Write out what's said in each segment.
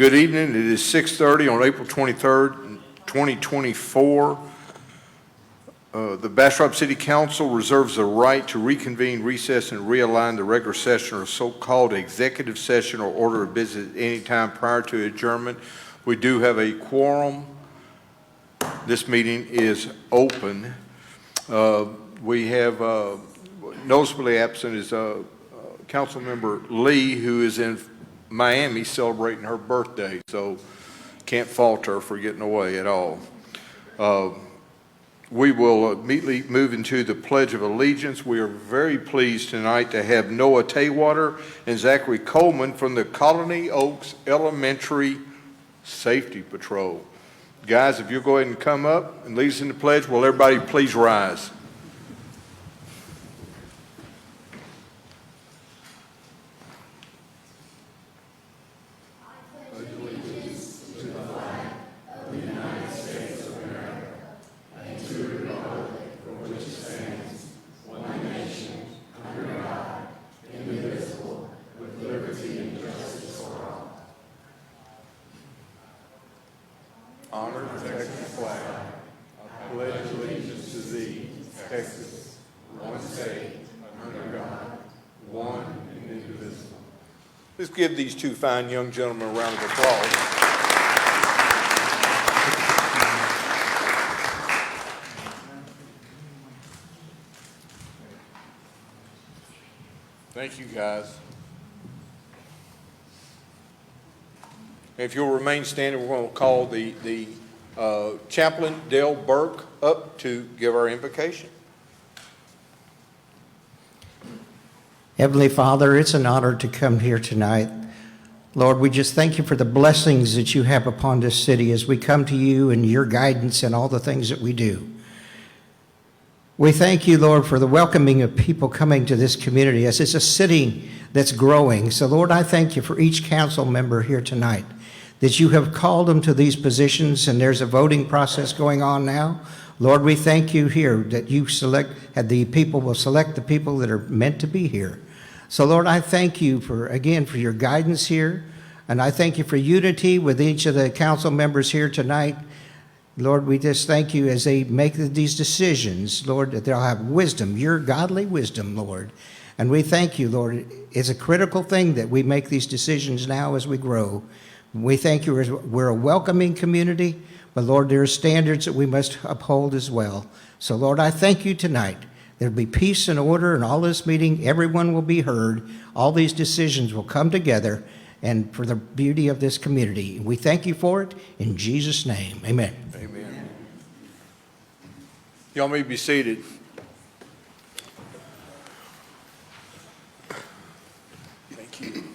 Good evening. It is 6:30 on April 23rd, 2024. The Bastrop City Council reserves the right to reconvene, recess, and realign the regular session or so-called executive session or order of business at any time prior to adjournment. We do have a quorum. This meeting is open. We have noticeably absent is Councilmember Lee, who is in Miami celebrating her birthday, so can't fault her for getting away at all. We will immediately move into the Pledge of Allegiance. We are very pleased tonight to have Noah Taywater and Zachary Coleman from the Colony Oaks Elementary Safety Patrol. Guys, if you'll go ahead and come up and lead us in the pledge, will everybody please rise? Honor and protect the flag. I pledge allegiance to thee, Texas, one state, under God, one and indivisible. Let's give these two fine young gentlemen a round of applause. Thank you, guys. If you'll remain standing, we're going to call the chaplain, Dale Burke, up to give our invocation. Heavenly Father, it's an honor to come here tonight. Lord, we just thank you for the blessings that you have upon this city as we come to you and your guidance in all the things that we do. We thank you, Lord, for the welcoming of people coming to this community as it's a city that's growing. So, Lord, I thank you for each council member here tonight, that you have called them to these positions, and there's a voting process going on now. Lord, we thank you here that you the people will select the people that are meant to be here. So, Lord, I thank you for your guidance here, and I thank you for unity with each of the council members here tonight. Lord, we just thank you as they make these decisions, Lord, that they'll have wisdom, your godly wisdom, Lord. And we thank you, Lord. It's a critical thing that we make these decisions now as we grow. We thank you. We're a welcoming community, but Lord, there are standards that we must uphold as well. So Lord, I thank you tonight. There'll be peace and order in all this meeting. Everyone will be heard. All these decisions will come together and for the beauty of this community. We thank you for it in Jesus' name. Amen. Amen. Y'all may be seated. Thank you.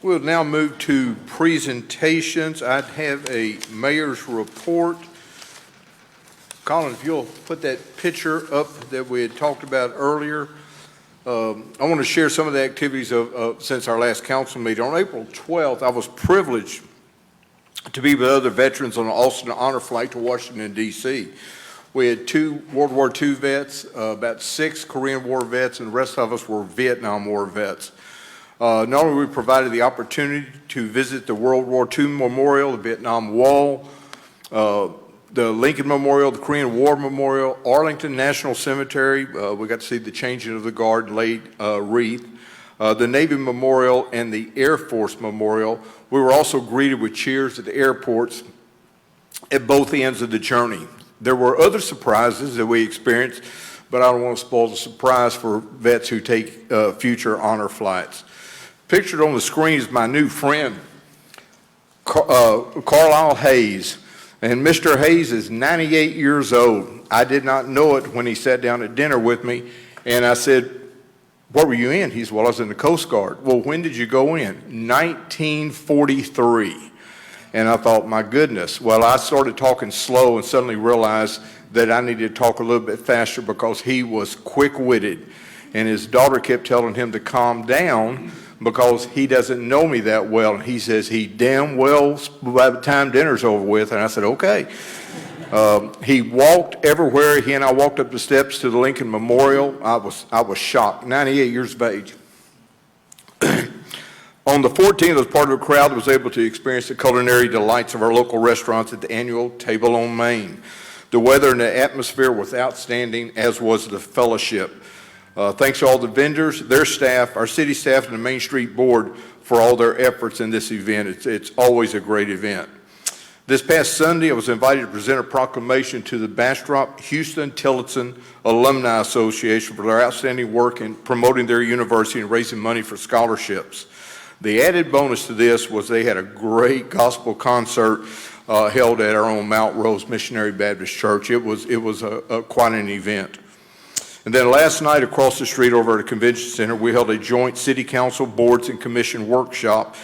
We'll now move to presentations. I'd have a mayor's report. Colin, if you'll put that picture up that we had talked about earlier. I want to share some of the activities since our last council meeting. On April 12th, I was privileged to be with other veterans on an Austin honor flight to Washington, D.C. We had 2 World War II vets, about 6 Korean War vets, and the rest of us were Vietnam War vets. Not only we provided the opportunity to visit the World War II Memorial, the Vietnam Wall, the Lincoln Memorial, the Korean War Memorial, Arlington National Cemetery. We got to see the changing of the guard and laid wreath. The Navy Memorial and the Air Force Memorial. We were also greeted with cheers at the airports at both ends of the journey. There were other surprises that we experienced, but I don't want to spoil the surprise for vets who take future honor flights. Pictured on the screen is my new friend, Carlisle Hayes. And Mr. Hayes is 98 years old. I did not know it when he sat down at dinner with me, and I said, "What were you in?" He said, "Well, I was in the Coast Guard." "Well, when did you go in?" 1943. And I thought, my goodness. Well, I started talking slow and suddenly realized that I needed to talk a little bit faster because he was quick-witted. And his daughter kept telling him to calm down because he doesn't know me that well. And he says he damn well by the time dinner's over with. And I said, okay. He walked everywhere. He and I walked up the steps to the Lincoln Memorial. I was shocked. 98 years of age. On the 14th, I was part of a crowd that was able to experience the culinary delights of our local restaurants at the annual Table on Main. The weather and the atmosphere was outstanding, as was the fellowship. Thanks to all the vendors, their staff, our city staff, and the Main Street Board for all their efforts in this event. It's always a great event. This past Sunday, I was invited to present a proclamation to the Bastrop Houston Tillotson Alumni Association for their outstanding work in promoting their university and raising money for scholarships. The added bonus to this was they had a great gospel concert held at our own Mount Rose Missionary Baptist Church. It was quite an event. And then last night across the street over at the Convention Center, we held a joint City Council Boards and Commission workshop,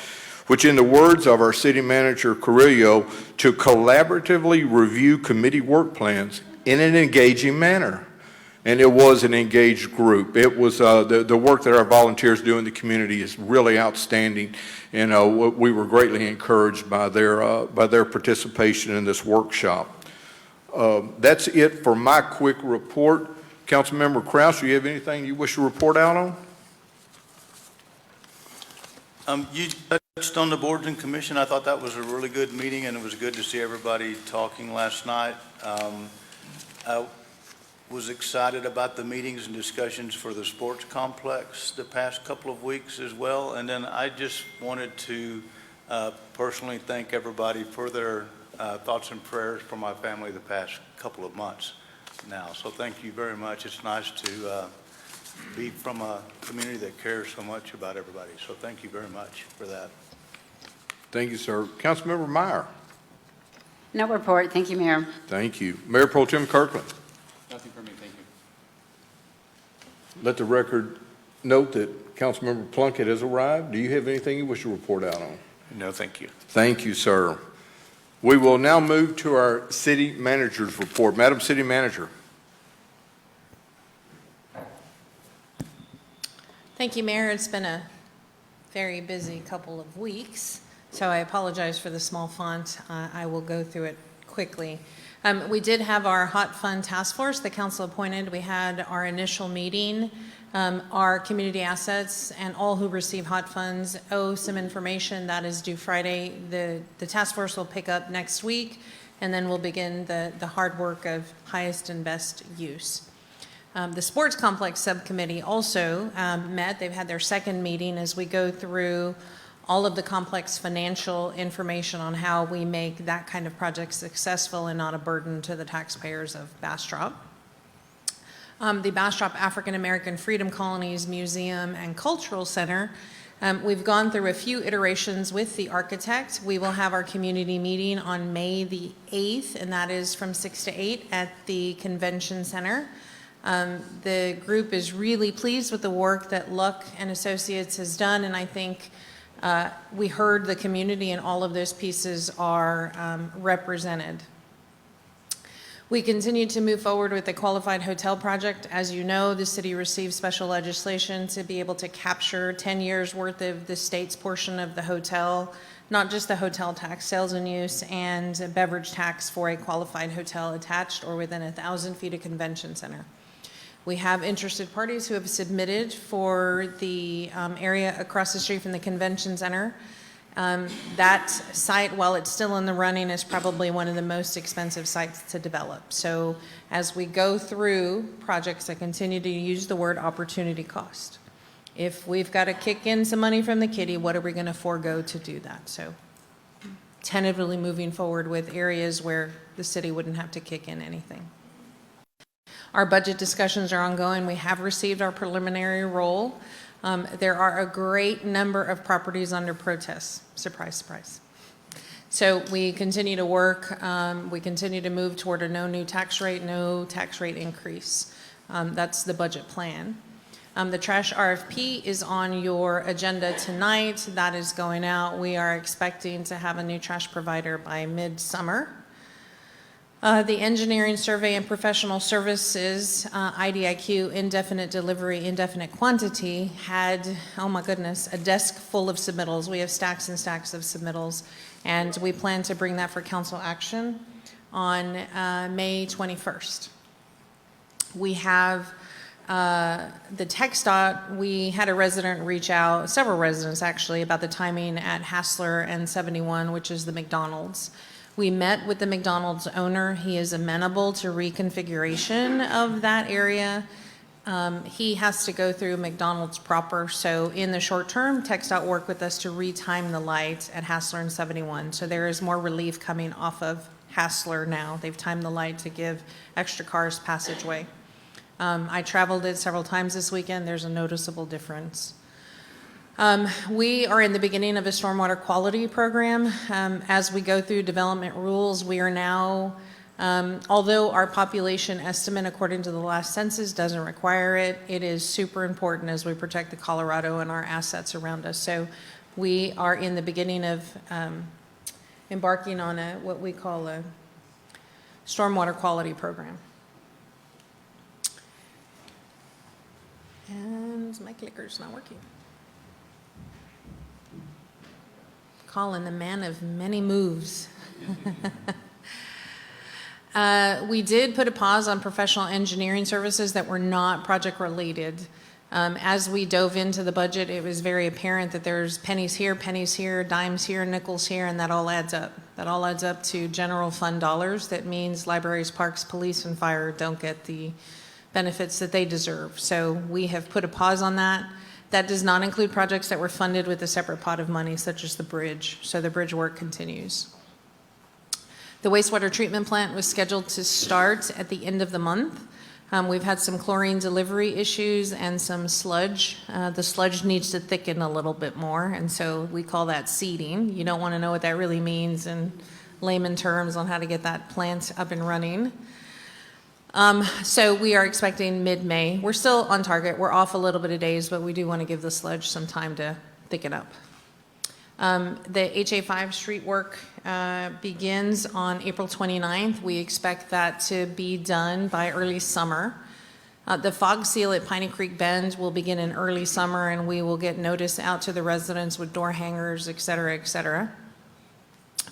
which in the words of our City Manager Carrillo, to collaboratively review committee work plans in an engaging manner. And it was an engaged group. It was the work that our volunteers do in the community is really outstanding, and we were greatly encouraged by their participation in this workshop. That's it for my quick report. Councilmember Kraus, do you have anything you wish to report out on? You touched on the boards and commission. I thought that was a really good meeting, and it was good to see everybody talking last night. I was excited about the meetings and discussions for the sports complex the past couple of weeks as well. And then I just wanted to personally thank everybody for their thoughts and prayers for my family the past couple of months now. So thank you very much. It's nice to be from a community that cares so much about everybody. So thank you very much for that. Thank you, sir. Councilmember Meyer. No report. Thank you, Mayor. Thank you. Mayor Pro Tem Kirkland. Nothing for me, thank you. Let the record note that Councilmember Plunkett has arrived. Do you have anything you wish to report out on? No, thank you. Thank you, sir. We will now move to our city manager's report. Madam City Manager. Thank you, Mayor. It's been a very busy couple of weeks, so I apologize for the small font. I will go through it quickly. We did have our Hot Fund Task Force, the council appointed. We had our initial meeting. Our community assets and all who receive hot funds owe some information that is due Friday. The task force will pick up next week, and then we'll begin the hard work of highest and best use. The Sports Complex Subcommittee also met. They've had their second meeting as we go through all of the complex financial information on how we make that kind of project successful and not a burden to the taxpayers of Bastrop. The Bastrop African American Freedom Colonies Museum and Cultural Center, we've gone through a few iterations with the architect. We will have our community meeting on May the 8th, and that is from 6 to 8 at the Convention Center. The group is really pleased with the work that Luck and Associates has done, and I think we heard the community and all of those pieces are represented. We continue to move forward with the qualified hotel project. As you know, the city received special legislation to be able to capture 10 years worth of the state's portion of the hotel, not just the hotel tax, sales and use, and a beverage tax for a qualified hotel attached or within 1,000 feet of convention center. We have interested parties who have submitted for the area across the street from the convention center. That site, while it's still in the running, is probably one of the most expensive sites to develop. So as we go through projects, I continue to use the word opportunity cost. If we've got to kick in some money from the kitty, what are we going to forego to do that? So tentatively moving forward with areas where the city wouldn't have to kick in anything. Our budget discussions are ongoing. We have received our preliminary roll. There are a great number of properties under protest. Surprise, surprise. So we continue to work. We continue to move toward a no new tax rate, no tax rate increase. That's the budget plan. The trash RFP is on your agenda tonight. That is going out. We are expecting to have a new trash provider by midsummer. The engineering survey and professional services, IDIQ, indefinite delivery, indefinite quantity, had, oh my goodness, a desk full of submittals. We have stacks and stacks of submittals, and we plan to bring that for council action on May 21st. We have the TxDOT, we had a resident reach out, several residents actually, about the timing at Hassler and 71, which is the McDonald's. We met with the McDonald's owner. He is amenable to reconfiguration of that area. He has to go through McDonald's proper, so in the short term, TxDOT worked with us to retime the lights at Hassler and 71. So there is more relief coming off of Hassler now. They've timed the light to give extra cars passageway. I traveled it several times this weekend. There's a noticeable difference. We are in the beginning of a stormwater quality program. As we go through development rules, we are now, although our population estimate according to the last census doesn't require it, it is super important as we protect the Colorado and our assets around us. So we are in the beginning of embarking on what we call a stormwater quality program. And my clicker's not working. Colin, the man of many moves. We did put a pause on professional engineering services that were not project related. As we dove into the budget, it was very apparent that there's pennies here, dimes here, nickels here, and that all adds up. That all adds up to general fund dollars. That means libraries, parks, police, and fire don't get the benefits that they deserve. So we have put a pause on that. That does not include projects that were funded with a separate pot of money, such as the bridge. So the bridge work continues. The wastewater treatment plant was scheduled to start at the end of the month. We've had some chlorine delivery issues and some sludge. The sludge needs to thicken a little bit more, and so we call that seeding. You don't want to know what that really means in layman terms on how to get that plant up and running. So we are expecting mid-May. We're still on target. We're off a little bit of days, but we do want to give the sludge some time to thicken up. The HA5 street work begins on April 29th. We expect that to be done by early summer. The fog seal at Piney Creek Bend will begin in early summer, and we will get notice out to the residents with door hangers, et cetera, et cetera.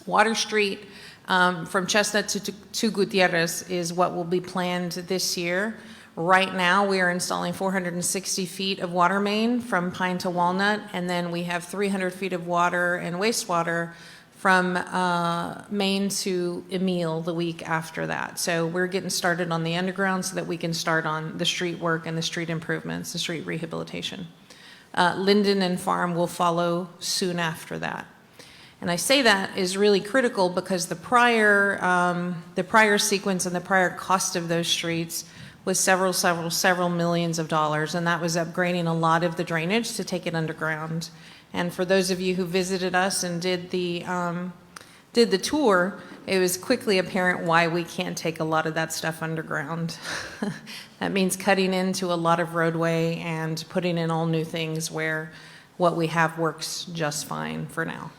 Water Street from Chestnut to Gutierrez is what will be planned this year. Right now, we are installing 460 feet of water main from Pine to Walnut, and then we have 300 feet of water and wastewater from Maine to Emile the week after that. So we're getting started on the underground so that we can start on the street work and the street improvements, the street rehabilitation. Linden and Farm will follow soon after that. And I say that is really critical because the prior sequence and the prior cost of those streets was several millions of dollars, and that was upgrading a lot of the drainage to take it underground. And for those of you who visited us and did the tour, it was quickly apparent why we can't take a lot of that stuff underground. That means cutting into a lot of roadway and putting in all new things where what we have works just fine for now.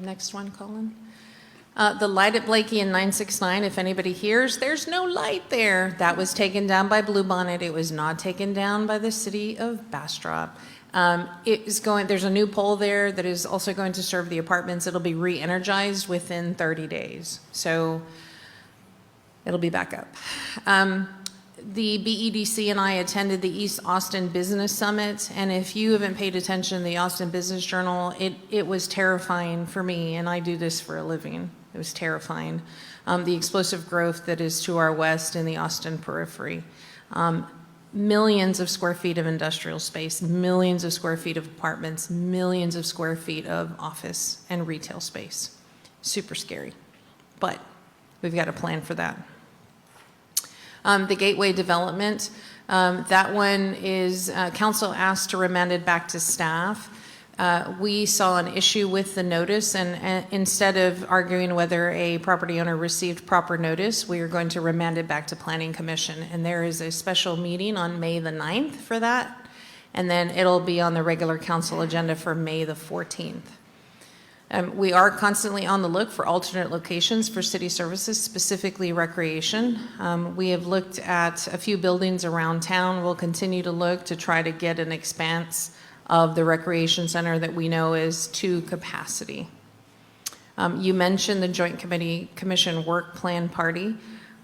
Next one, Colin. The light at Blakey in 969, if anybody hears, there's no light there. That was taken down by Bluebonnet. It was not taken down by the city of Bastrop. There's a new pole there that is also going to serve the apartments. It'll be re-energized within 30 days. So it'll be back up. The BEDC and I attended the East Austin Business Summit, and if you haven't paid attention to the Austin Business Journal, it was terrifying for me, and I do this for a living. It was terrifying. The explosive growth that is to our west in the Austin periphery. Millions of square feet of industrial space, millions of square feet of apartments, millions of square feet of office and retail space. Super scary, but we've got a plan for that. The Gateway development, that one is council asked to remand it back to staff. We saw an issue with the notice, and instead of arguing whether a property owner received proper notice, we are going to remand it back to Planning Commission. And there is a special meeting on May the 9th for that, and then it'll be on the regular council agenda for May the 14th. We are constantly on the look for alternate locations for city services, specifically recreation. We have looked at a few buildings around town. We'll continue to look to try to get an expanse of the recreation center that we know is to capacity. You mentioned the Joint Commission Work Plan Party.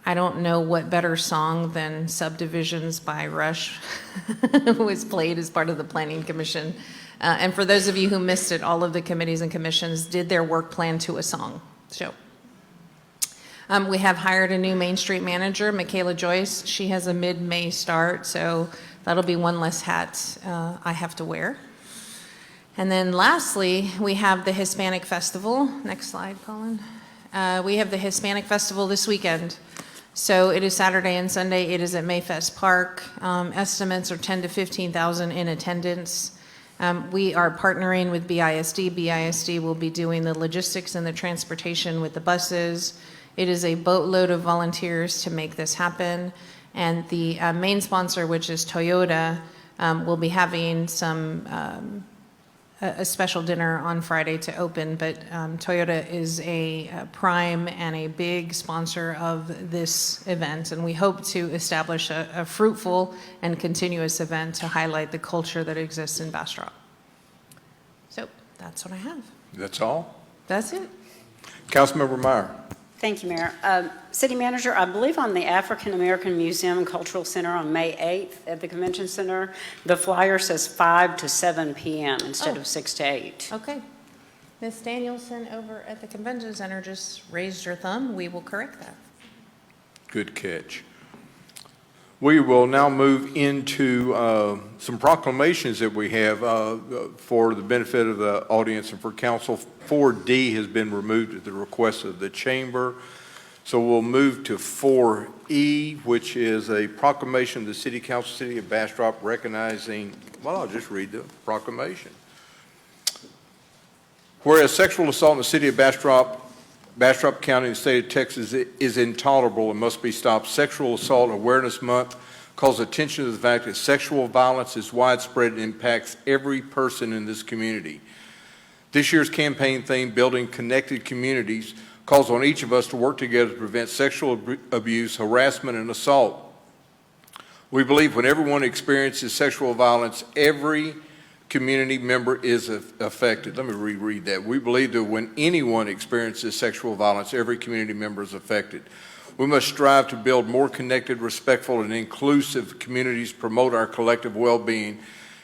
I don't know what better song than Subdivisions by Rush was played as part of the Planning Commission. And for those of you who missed it, all of the committees and commissions did their work plan to a song. So we have hired a new Main Street manager, Michaela Joyce. She has a mid-May start, so that'll be one less hat I have to wear. And then lastly, we have the Hispanic Festival. Next slide, Colin. We have the Hispanic Festival this weekend. So it is Saturday and Sunday. It is at Mayfest Park. Estimates are 10 to 15,000 in attendance. We are partnering with BISD. BISD will be doing the logistics and the transportation with the buses. It is a boatload of volunteers to make this happen. And the main sponsor, which is Toyota, will be having a special dinner on Friday to open, but Toyota is a prime and a big sponsor of this event, and we hope to establish a fruitful and continuous event to highlight the culture that exists in Bastrop. So that's what I have. That's all? That's it. Councilmember Meyer. Thank you, Mayor. City Manager, I believe on the African American Museum and Cultural Center on May 8th at the Convention Center, the flyer says 5 to 7 p.m. instead of 6 to 8. Okay. Ms. Danielson over at the Convention Center just raised her thumb. We will correct that. Good catch. We will now move into some proclamations that we have for the benefit of the audience and for council. 4D has been removed at the request of the chamber. So we'll move to 4E, which is a proclamation of the City Council, City of Bastrop, recognizing, well, I'll just read the proclamation. Whereas sexual assault in the City of Bastrop County and the state of Texas is intolerable and must be stopped. Sexual Assault Awareness Month calls attention to the fact that sexual violence is widespread and impacts every person in this community. This year's campaign theme, Building Connected Communities, calls on each of us to work together to prevent sexual abuse, harassment, and assault. We believe when everyone experiences sexual violence, every community member is affected. Let me reread that. We believe that when anyone experiences sexual violence, every community member is affected. We must strive to build more connected, respectful, and inclusive communities, promote our collective well-being,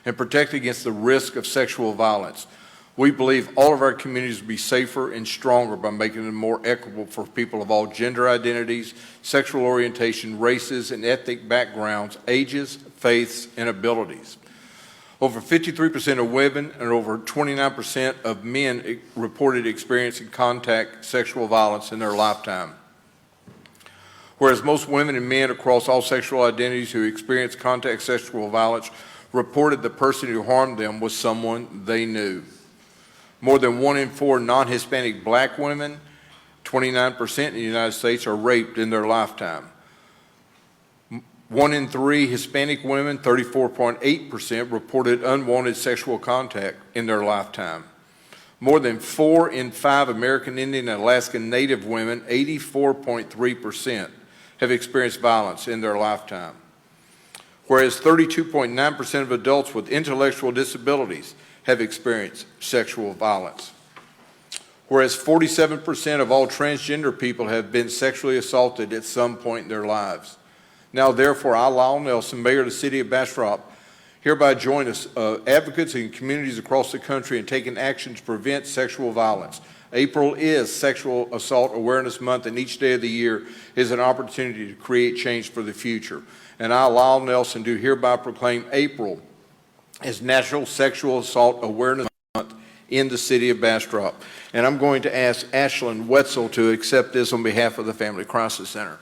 and protect against the risk of sexual violence. We believe all of our communities will be safer and stronger by making them more equitable for people of all gender identities, sexual orientation, races, and ethnic backgrounds, ages, faiths, and abilities. Over 53% of women and over 29% of men reported experiencing contact sexual violence in their lifetime. Whereas most women and men across all sexual identities who experience contact sexual violence reported the person who harmed them was someone they knew. More than 1 in 4 non-Hispanic black women, 29% in the United States, are raped in their lifetime. 1 in 3 Hispanic women, 34.8%, reported unwanted sexual contact in their lifetime. More than 4 in 5 American Indian and Alaskan Native women, 84.3%, have experienced violence in their lifetime. Whereas 32.9% of adults with intellectual disabilities have experienced sexual violence. Whereas 47% of all transgender people have been sexually assaulted at some point in their lives. Now, therefore, I, Lyle Nelson, Mayor of the City of Bastrop, hereby join us, advocates in communities across the country in taking action to prevent sexual violence. April is Sexual Assault Awareness Month, and each day of the year is an opportunity to create change for the future. And I, Lyle Nelson, do hereby proclaim April as National Sexual Assault Awareness Month in the City of Bastrop. And I'm going to ask Ashlyn Wetzel to accept this on behalf of the Family Crisis Center.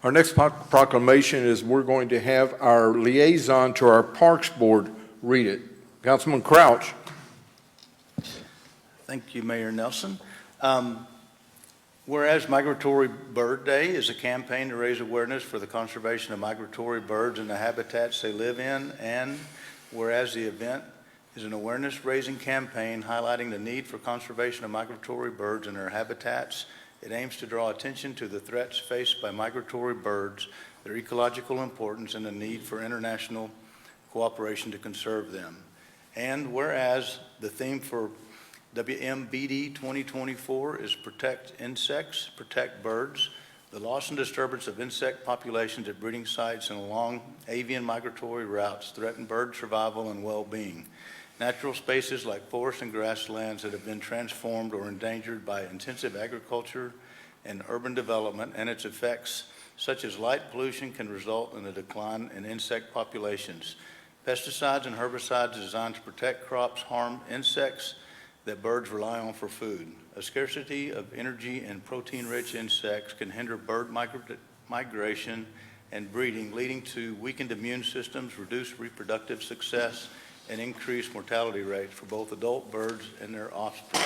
Our next proclamation is we're going to have our liaison to our Parks Board read it. Councilman Crouch. Thank you, Mayor Nelson. Whereas Migratory Bird Day is a campaign to raise awareness for the conservation of migratory birds and the habitats they live in, and whereas the event is an awareness-raising campaign highlighting the need for conservation of migratory birds and their habitats, it aims to draw attention to the threats faced by migratory birds, their ecological importance, and the need for international cooperation to conserve them. And whereas the theme for WMBD 2024 is Protect Insects, Protect Birds, the loss and disturbance of insect populations at breeding sites and along avian migratory routes threaten bird survival and well-being. Natural spaces like forests and grasslands that have been transformed or endangered by intensive agriculture and urban development and its effects, such as light pollution, can result in a decline in insect populations. Pesticides and herbicides designed to protect crops harm insects that birds rely on for food. A scarcity of energy and protein-rich insects can hinder bird migration and breeding, leading to weakened immune systems, reduced reproductive success, and increased mortality rates for both adult birds and their offspring.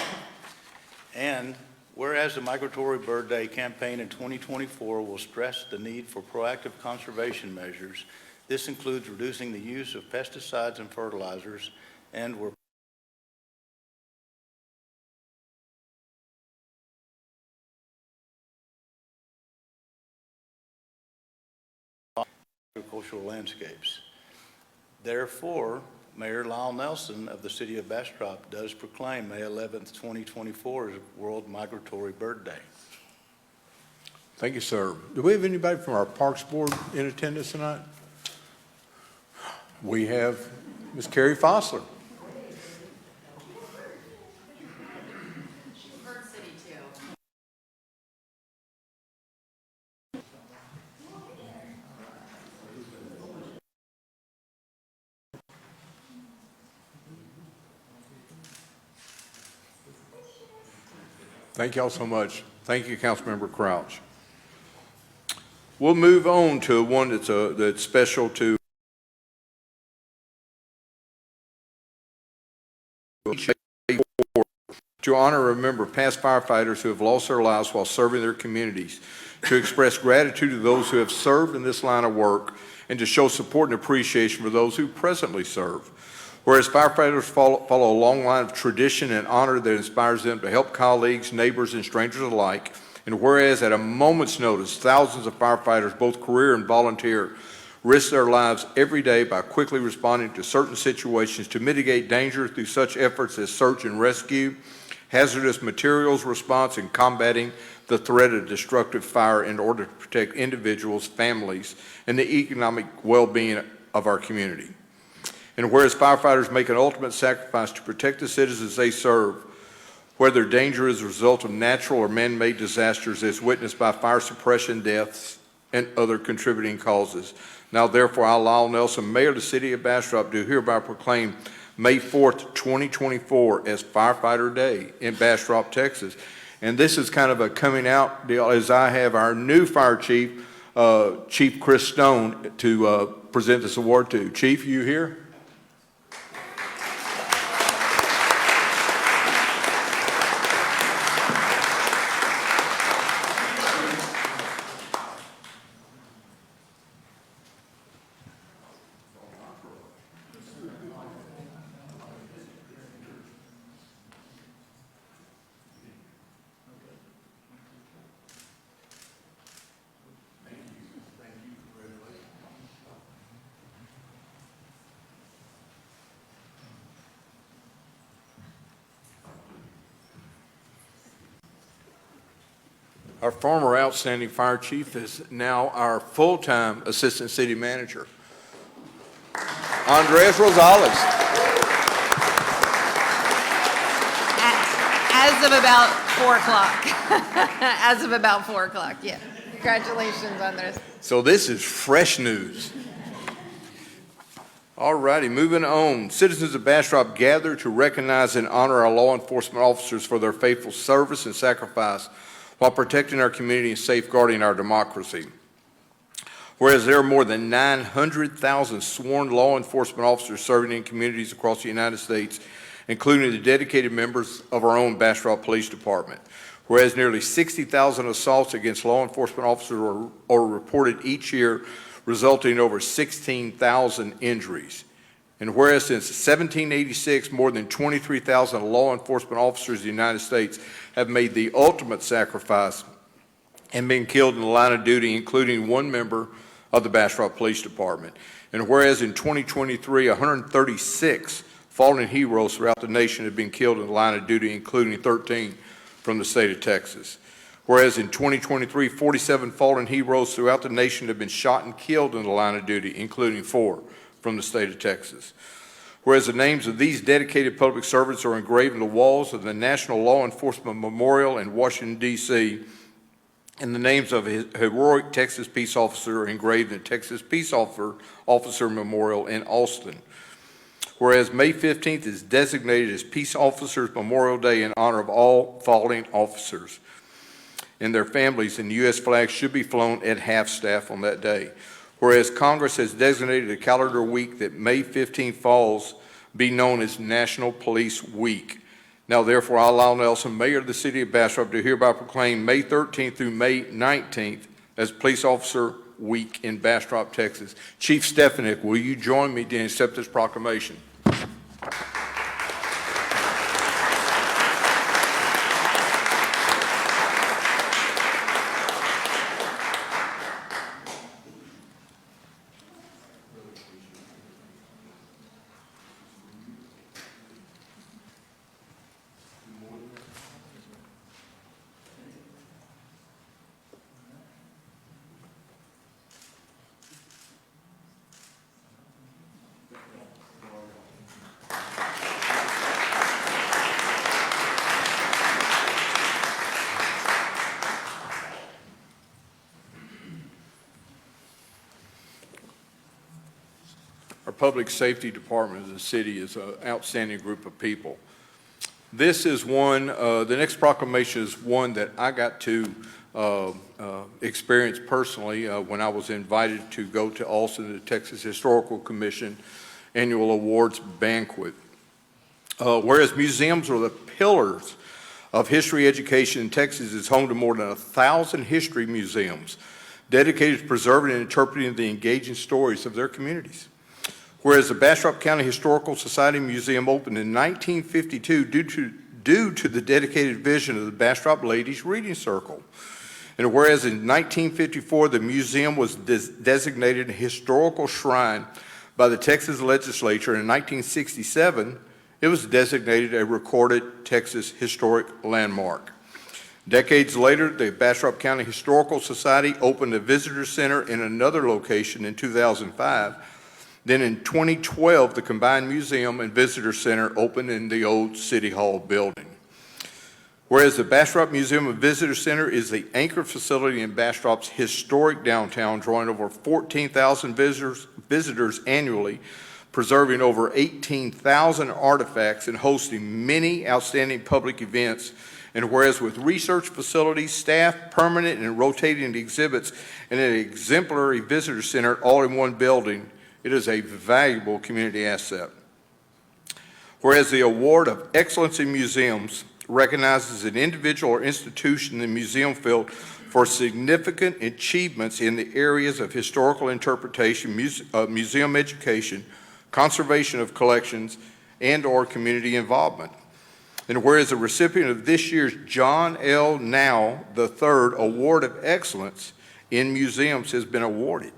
And whereas the Migratory Bird Day campaign in 2024 will stress the need for proactive conservation measures, this includes reducing the use of pesticides and fertilizers, and we're agricultural landscapes. Therefore, Mayor Lyle Nelson of the City of Bastrop does proclaim May 11th, 2024 as World Migratory Bird Day. Thank you, sir. Do we have anybody from our Parks Board in attendance tonight? We have Ms. Carrie Fossler. Thank you all so much. Thank you, Councilmember Crouch. We'll move on to one that's special to honor and remember past firefighters who have lost their lives while serving their communities, to express gratitude to those who have served in this line of work, and to show support and appreciation for those who presently serve. Whereas firefighters follow a long line of tradition and honor that inspires them to help colleagues, neighbors, and strangers alike, and whereas at a moment's notice, thousands of firefighters, both career and volunteer, risk their lives every day by quickly responding to certain situations to mitigate danger through such efforts as search and rescue, hazardous materials response, and combating the threat of destructive fire in order to protect individuals, families, and the economic well-being of our community. And whereas firefighters make an ultimate sacrifice to protect the citizens they serve, whether danger is a result of natural or man-made disasters as witnessed by fire suppression deaths and other contributing causes. Now, therefore, I, Lyle Nelson, Mayor of the City of Bastrop, do hereby proclaim May 4th, 2024 as Firefighter Day in Bastrop, Texas. And this is kind of a coming out deal, as I have our new fire chief, Chief Chris Stone, to present this award to. Chief, you here? Our former outstanding fire chief is now our full-time assistant city manager, Andres Rosales. As of about 4 o'clock. As of about 4 o'clock, yeah. Congratulations, Andres. So this is fresh news. All righty, moving on. Citizens of Bastrop gather to recognize and honor our law enforcement officers for their faithful service and sacrifice while protecting our community and safeguarding our democracy. Whereas there are more than 900,000 sworn law enforcement officers serving in communities across the United States, including the dedicated members of our own Bastrop Police Department. Whereas nearly 60,000 assaults against law enforcement officers are reported each year, resulting in over 16,000 injuries. And whereas since 1786, more than 23,000 law enforcement officers in the United States have made the ultimate sacrifice and been killed in the line of duty, including one member of the Bastrop Police Department. And whereas in 2023, 136 fallen heroes throughout the nation have been killed in the line of duty, including 13 from the state of Texas. Whereas in 2023, 47 fallen heroes throughout the nation have been shot and killed in the line of duty, including 4 from the state of Texas. Whereas the names of these dedicated public servants are engraved in the walls of the National Law Enforcement Memorial in Washington, D.C., and the names of a heroic Texas peace officer are engraved in the Texas Peace Officer Memorial in Austin. Whereas May 15th is designated as Peace Officers Memorial Day in honor of all fallen officers and their families, and the U.S. flag should be flown at half-staff on that day. Whereas Congress has designated a calendar week that May 15th falls be known as National Police Week. Now, therefore, I, Lyle Nelson, Mayor of the City of Bastrop, do hereby proclaim May 13th through May 19th as Police Officer Week in Bastrop, Texas. Chief Stefanik, will you join me to accept this proclamation? Our public safety department of the city is an outstanding group of people. This is one, the next proclamation is one that I got to experience personally when I was invited to go to Austin to the Texas Historical Commission Annual Awards Banquet. Whereas museums are the pillars of history education in Texas, is home to more than 1,000 history museums dedicated to preserving and interpreting the engaging stories of their communities. Whereas the Bastrop County Historical Society Museum opened in 1952 due to the dedicated vision of the Bastrop Ladies Reading Circle. And whereas in 1954 the museum was designated a historical shrine by the Texas legislature, and in 1967 it was designated a recorded Texas historic landmark. Decades later, the Bastrop County Historical Society opened a visitor center in another location in 2005. Then in 2012, the combined museum and visitor center opened in the old City Hall building. Whereas the Bastrop Museum and Visitor Center is the anchor facility in Bastrop's historic downtown, drawing over 14,000 visitors annually, preserving over 18,000 artifacts and hosting many outstanding public events. And whereas with research facilities, staff, permanent and rotating exhibits, and an exemplary visitor center all in one building, it is a valuable community asset. Whereas the Award of Excellence in Museums recognizes an individual or institution in the museum field for significant achievements in the areas of historical interpretation, museum education, conservation of collections, and/or community involvement. And whereas the recipient of this year's John L. Now III Award of Excellence in Museums has been awarded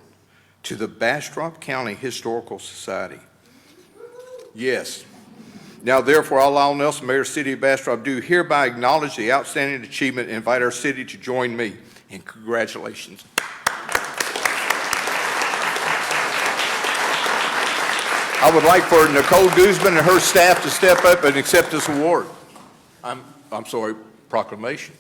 to the Bastrop County Historical Society. Yes. Now, therefore, I, Lyle Nelson, Mayor of the City of Bastrop, do hereby acknowledge the outstanding achievement and invite our city to join me in congratulations. I would like for Nicole Guzman and her staff to step up and accept this award. Proclamation.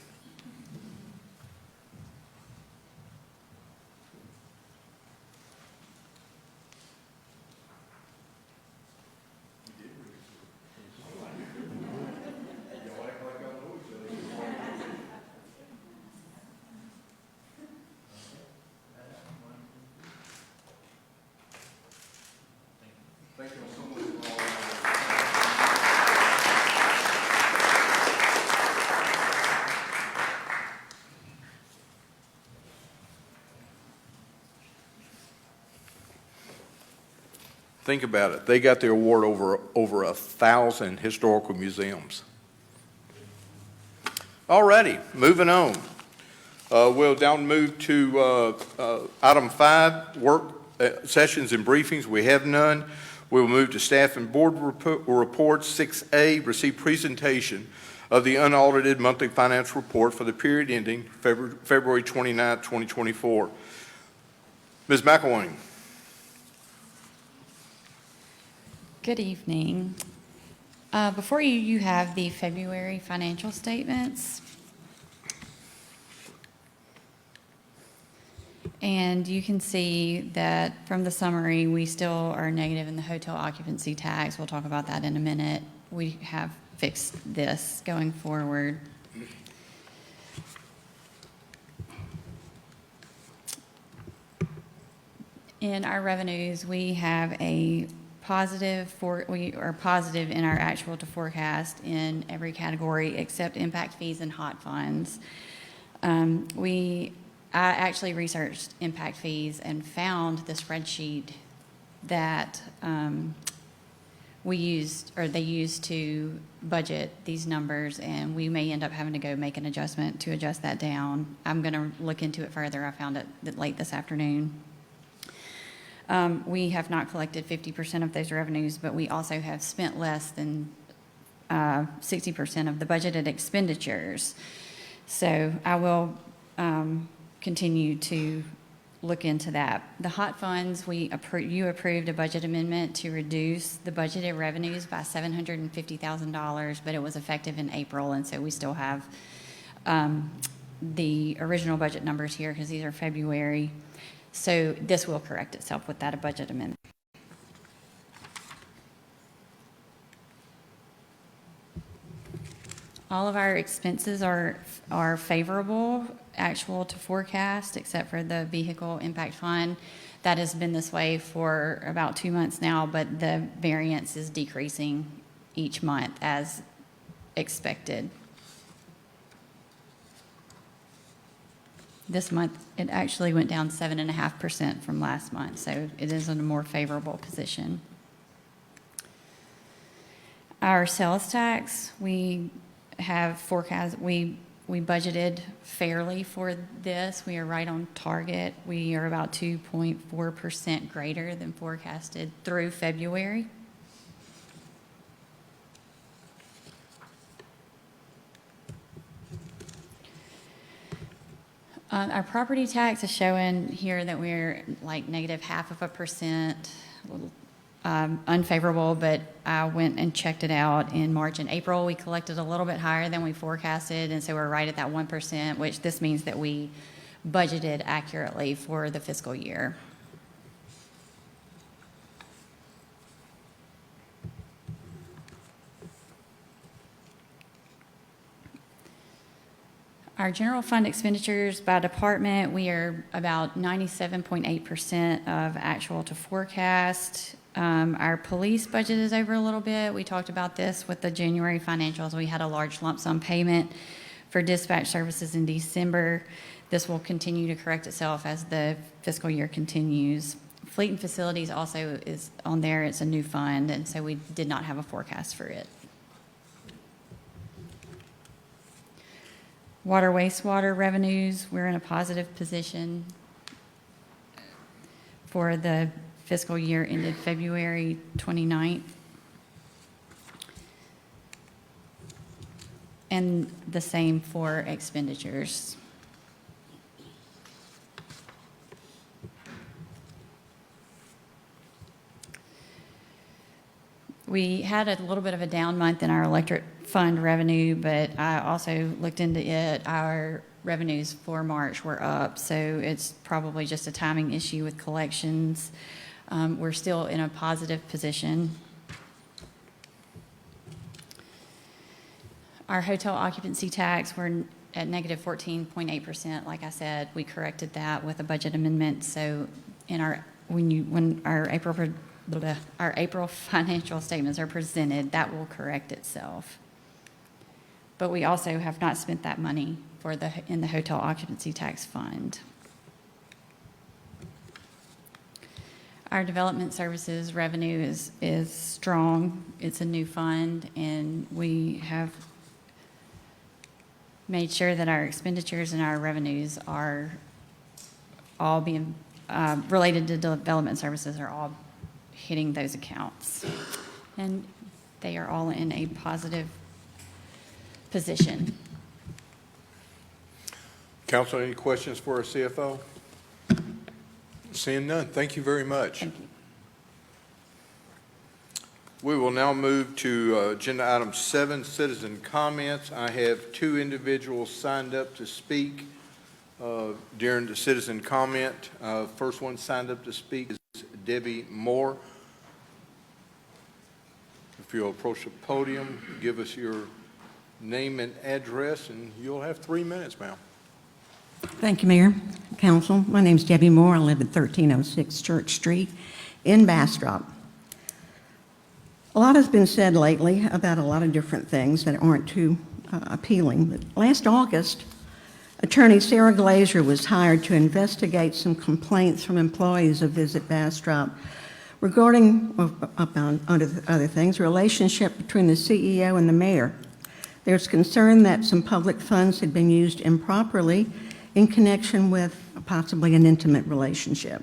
Think about it. They got the award over 1,000 historical museums. All righty, moving on. We'll now move to item 5, work sessions and briefings. We have none. We will move to staff and board reports. 6A, receive presentation of the unaudited monthly financial report for the period ending February 29, 2024. Ms. McElwain. Good evening. Before you, you have the February financial statements. And you can see that from the summary, we still are negative in the hotel occupancy tax. We'll talk about that in a minute. We have fixed this going forward. In our revenues, we have a we are positive in our actual to forecast in every category except impact fees and hot funds. I actually researched impact fees and found the spreadsheet that we used, or they used to budget these numbers, and we may end up having to go make an adjustment to adjust that down. I'm going to look into it further. I found it late this afternoon. We have not collected 50% of those revenues, but we also have spent less than 60% of the budgeted expenditures. So I will continue to look into that. The hot funds, you approved a budget amendment to reduce the budgeted revenues by $750,000, but it was effective in April, and so we still have the original budget numbers here because these are February. So this will correct itself with that budget amendment. All of our expenses are favorable, actual to forecast, except for the vehicle impact fund. That has been this way for about 2 months now, but the variance is decreasing each month as expected. This month, it actually went down 7.5% from last month, so it is in a more favorable position. Our sales tax, we have forecast, we budgeted fairly for this. We are right on target. We are about 2.4% greater than forecasted through February. Our property tax is showing here that we're like negative 0.5%, a little unfavorable, but I went and checked it out in March and April. We collected a little bit higher than we forecasted, and so we're right at that 1%, which this means that we budgeted accurately for the fiscal year. Our general fund expenditures by department, we are about 97.8% of actual to forecast. Our police budget is over a little bit. We talked about this with the January financials. We had a large lump sum payment for dispatch services in December. This will continue to correct itself as the fiscal year continues. Fleet and facilities also is on there. It's a new fund, and so we did not have a forecast for it. Water, wastewater revenues, we're in a positive position for the fiscal year ended February 29th. And the same for expenditures. We had a little bit of a down month in our electric fund revenue, but I also looked into it. Our revenues for March were up, so it's probably just a timing issue with collections. We're still in a positive position. Our hotel occupancy tax, we're at negative 14.8%. Like I said, we corrected that with a budget amendment. So in when our April financial statements are presented, that will correct itself. But we also have not spent that money in the hotel occupancy tax fund. our development services revenue is strong. It's a new fund, and we have made sure that our expenditures and our revenues are all being related to development services are all hitting those accounts. And they are all in a positive position. Council, any questions for our CFO? Seeing none, thank you very much. Thank you. We will now move to agenda item 7, citizen comments. I have 2 individuals signed up to speak during the citizen comment. First one signed up to speak is Debbie Moore. If you'll approach the podium, give us your name and address, and you'll have 3 minutes, ma'am. Thank you, Mayor, Council. My name's Debbie Moore. I live at 1306 Church Street in Bastrop. A lot has been said lately about a lot of different things that aren't too appealing. But last August, Attorney Sarah Glazer was hired to investigate some complaints from employees of Visit Bastrop regarding, under other things, the relationship between the CEO and the mayor. There's concern that some public funds had been used improperly in connection with possibly an intimate relationship.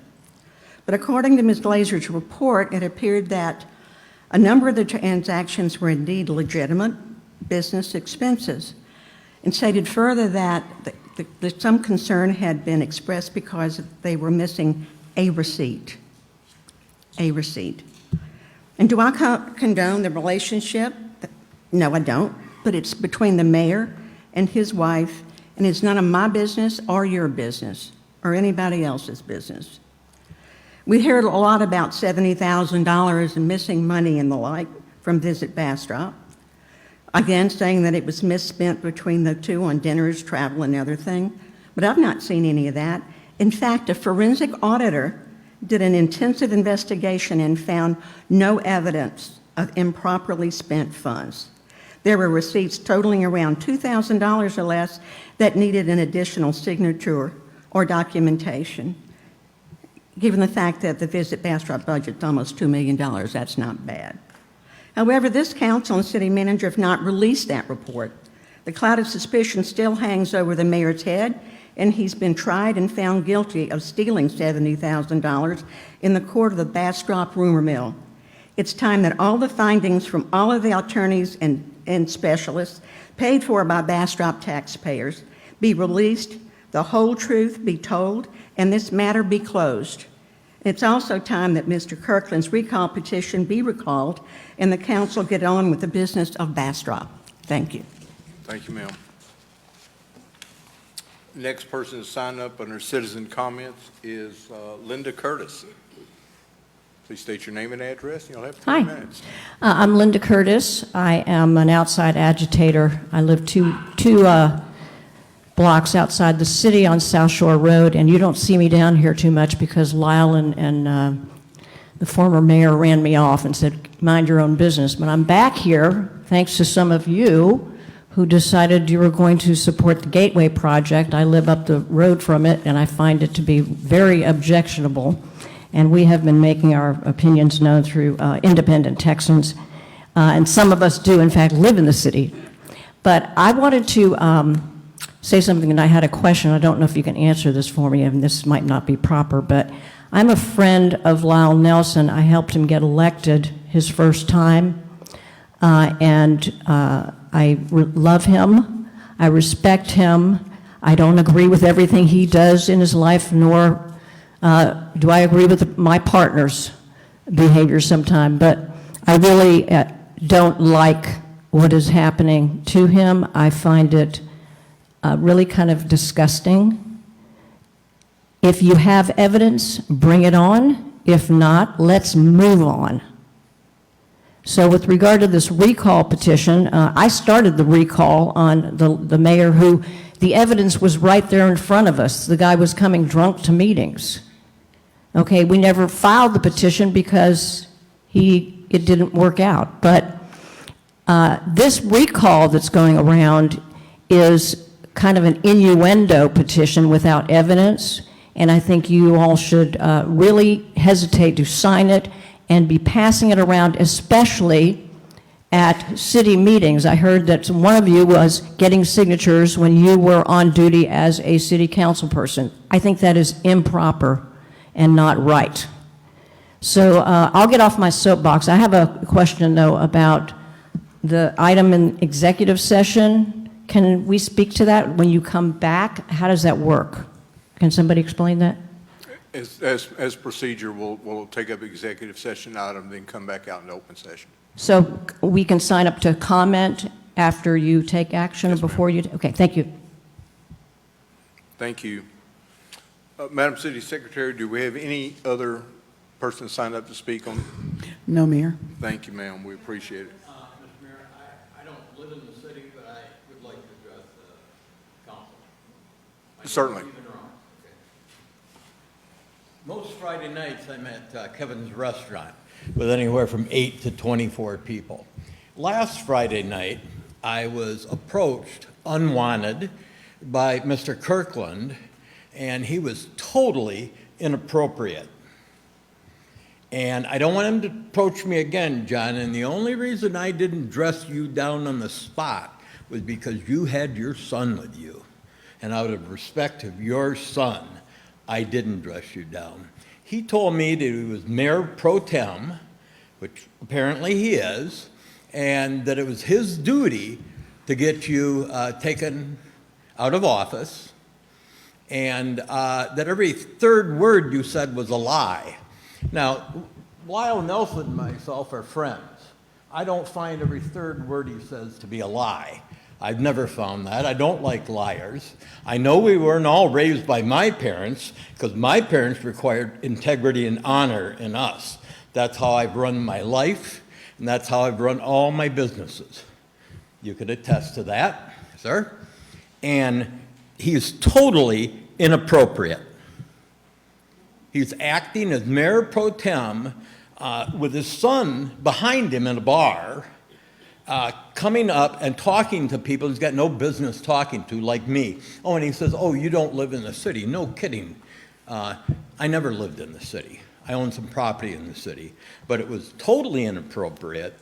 But according to Ms. Glazer's report, it appeared that a number of the transactions were indeed legitimate business expenses, and stated further that some concern had been expressed because they were missing a receipt. A receipt. And do I condone the relationship? No, I don't. But it's between the mayor and his wife, and it's none of my business or your business or anybody else's business. We heard a lot about $70,000 and missing money and the like from Visit Bastrop. Again, saying that it was misspent between the two on dinners, travel, and other things. But I've not seen any of that. In fact, a forensic auditor did an intensive investigation and found no evidence of improperly spent funds. There were receipts totaling around $2,000 or less that needed an additional signature or documentation. Given the fact that the Visit Bastrop budget's almost $2 million, that's not bad. However, this council and city manager have not released that report. The cloud of suspicion still hangs over the mayor's head, and he's been tried and found guilty of stealing $70,000 in the court of the Bastrop rumor mill. It's time that all the findings from all of the attorneys and specialists paid for by Bastrop taxpayers be released, the whole truth be told, and this matter be closed. It's also time that Mr. Kirkland's recall petition be recalled and the council get on with the business of Bastrop. Thank you. Thank you, ma'am. Next person to sign up under citizen comments is Linda Curtis. Please state your name and address, and you'll have 3 minutes. I'm Linda Curtis. I am an outside agitator. I live two blocks outside the city on South Shore Road, and you don't see me down here too much because Lyle and the former mayor ran me off and said, mind your own business. But I'm back here thanks to some of you who decided you were going to support the Gateway project. I live up the road from it, and I find it to be very objectionable. And we have been making our opinions known through independent Texans. And some of us do, in fact, live in the city. But I wanted to say something, and I had a question. I don't know if you can answer this for me, and this might not be proper, but I'm a friend of Lyle Nelson. I helped him get elected his first time, and I love him. I respect him. I don't agree with everything he does in his life, nor do I agree with my partner's behavior sometimes, but I really don't like what is happening to him. I find it really kind of disgusting. If you have evidence, bring it on. If not, let's move on. So with regard to this recall petition, I started the recall on the mayor who, the evidence was right there in front of us. The guy was coming drunk to meetings. Okay, we never filed the petition because it didn't work out. But this recall that's going around is kind of an innuendo petition without evidence. and I think you all should really hesitate to sign it and be passing it around, especially at city meetings. I heard that one of you was getting signatures when you were on duty as a city council person. I think that is improper and not right. So I'll get off my soapbox. I have a question, though, about the item in executive session. Can we speak to that when you come back? How does that work? Can somebody explain that? As procedure, we'll take up executive session item, then come back out in open session. So we can sign up to comment after you take action or before you? Okay, thank you. Thank you. Madam City Secretary, do we have any other person signed up to speak on? No, Mayor. Thank you, ma'am. We appreciate it. Mr. Mayor, I don't live in the city, but I would like to address the council. Certainly. Most Friday nights, I'm at Kevin's Restaurant with anywhere from 8 to 24 people. Last Friday night, I was approached unwanted by Mr. Kirkland, and he was totally inappropriate. And I don't want him to approach me again, John, and the only reason I didn't dress you down on the spot was because you had your son with you. And out of respect of your son, I didn't dress you down. He told me that he was mayor pro tem, which apparently he is, and that it was his duty to get you taken out of office, and that every third word you said was a lie. Now, Lyle Nelson and myself are friends. I don't find every third word he says to be a lie. I've never found that. I don't like liars. I know we weren't all raised by my parents, because my parents required integrity and honor in us. That's how I've run my life, and that's how I've run all my businesses. You could attest to that, sir. And he's totally inappropriate. He's acting as mayor pro tem with his son behind him in a bar, coming up and talking to people he's got no business talking to, like me. Oh, and he says, oh, you don't live in the city. No kidding. I never lived in the city. I own some property in the city. But it was totally inappropriate.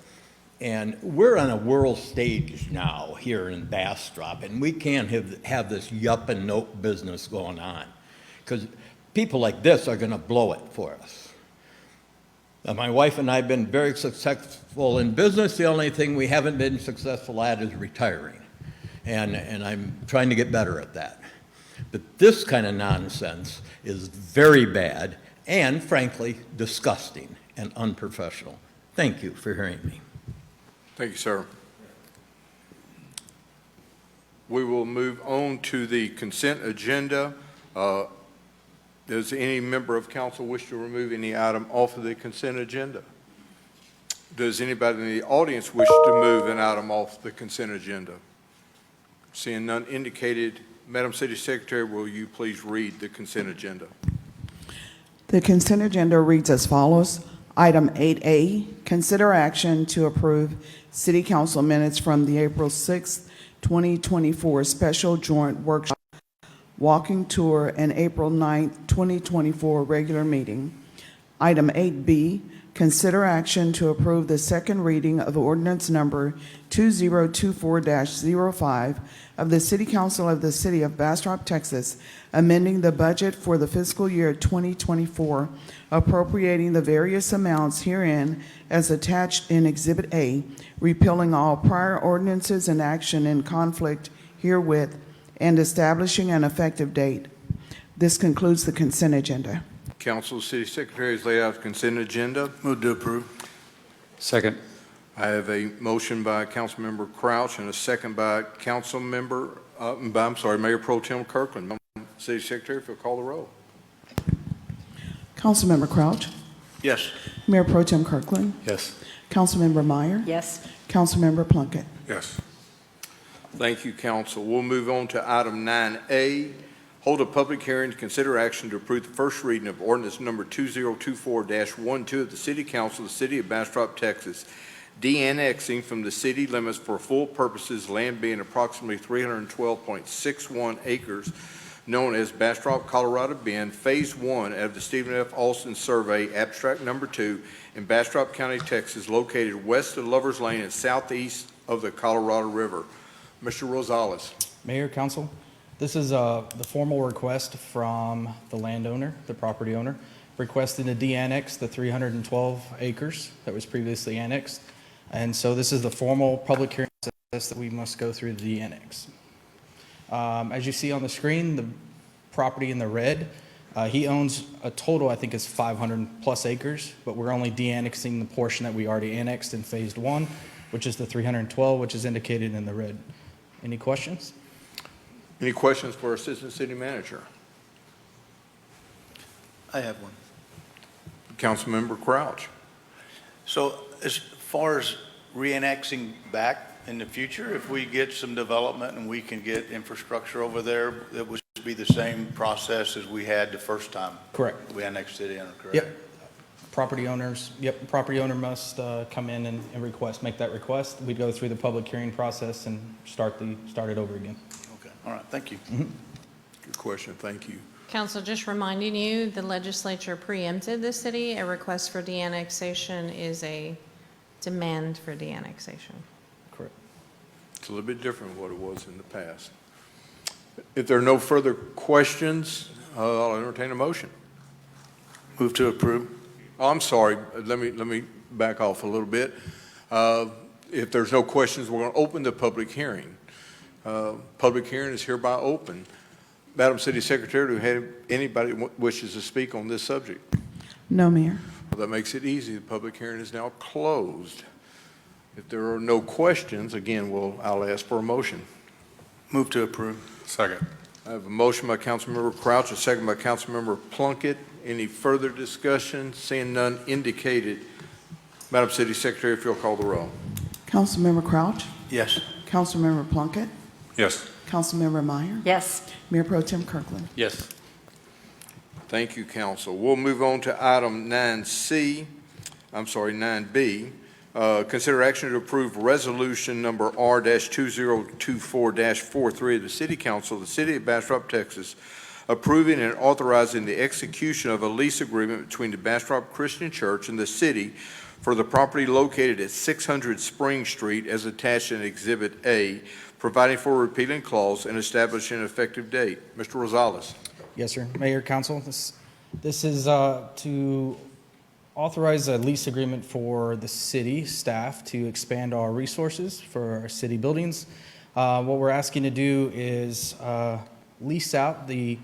And we're on a world stage now here in Bastrop, and we can't have this yup and nope business going on, because people like this are going to blow it for us. My wife and I have been very successful in business. The only thing we haven't been successful at is retiring, and I'm trying to get better at that. But this kind of nonsense is very bad and, frankly, disgusting and unprofessional. Thank you for hearing me. Thank you, sir. We will move on to the consent agenda. Does any member of council wish to remove any item off of the consent agenda? Does anybody in the audience wish to move an item off the consent agenda? Seeing none indicated, Madam City Secretary, will you please read the consent agenda? The consent agenda reads as follows. Item 8A, consider action to approve City Council minutes from the April 6, 2024 special joint workshop, walking tour, and April 9, 2024 regular meeting. Item 8B, consider action to approve the second reading of ordinance number 2024-05 of the City Council of the City of Bastrop, Texas, amending the budget for the fiscal year 2024, appropriating the various amounts herein as attached in Exhibit A, repealing all prior ordinances in action in conflict herewith, and establishing an effective date. This concludes the consent agenda. Council, City Secretary has laid out the consent agenda. Move to approve. Second. I have a motion by Councilmember Crouch and a second by Mayor Pro Tem Kirkland. City Secretary, if you'll call the roll. Councilmember Crouch. Yes. Mayor Pro Tem Kirkland. Yes. Councilmember Meyer. Yes. Councilmember Plunkett. Yes. Thank you, Council. We'll move on to item 9A. Hold a public hearing to consider action to approve the first reading of ordinance number 2024-12 of the City Council of the City of Bastrop, Texas, de-annexing from the city limits for full purposes land being approximately 312.61 acres known as Bastrop, Colorado Bend, Phase 1 of the Stephen F. Austin Survey, Abstract Number 2, in Bastrop County, Texas, located west of Lover's Lane and southeast of the Colorado River. Mr. Rosales. Mayor, council, this is the formal request from the landowner, the property owner, requesting to de-annex the 312 acres that was previously annexed. And so this is the formal public hearing process that we must go through to de-annex. As you see on the screen, the property in the red, he owns a total, I think it's 500 plus acres, but we're only de-annexing the portion that we already annexed in Phase 1, which is the 312, which is indicated in the red. Any questions? Any questions for Assistant City Manager? I have one. Councilmember Crouch. So as far as re-annexing back in the future, if we get some development and we can get infrastructure over there, it would be the same process as we had the first time? Correct. We annexed it in, correct? Yep. Property owners, property owner must come in and make that request. We'd go through the public hearing process and start it over again. Okay, all right, thank you. Good question, thank you. Council, just reminding you, the legislature preempted the city. A request for de-annexation is a demand for de-annexation. Correct. It's a little bit different than what it was in the past. If there are no further questions, I'll entertain a motion. Move to approve. Oh, I'm sorry, let me back off a little bit. If there's no questions, we're going to open the public hearing. Public hearing is hereby open. Madam City Secretary, do anybody wishes to speak on this subject? No, Mayor. Well, that makes it easy. The public hearing is now closed. If there are no questions, again, I'll ask for a motion. Move to approve. Second. I have a motion by Councilmember Crouch, a second by Councilmember Plunkett. Any further discussion? Seeing none indicated. Madam City Secretary, if you'll call the roll. Councilmember Crouch, Yes. Councilmember Plunkett, Yes. Councilmember Meyer, Yes. Mayor Pro Tem Kirkland. Yes. Thank you, Council. We'll move on to item 9B. Consider action to approve resolution number R-2024-43 of the City Council of the City of Bastrop, Texas, approving and authorizing the execution of a lease agreement between the Bastrop Christian Church and the city for the property located at 600 Spring Street as attached in Exhibit A, providing for a repealing clause and establishing an effective date. Mr. Rosales. Yes, sir. Mayor, council, this is to authorize a lease agreement for the city staff to expand our resources for our city buildings. What we're asking to do is lease out the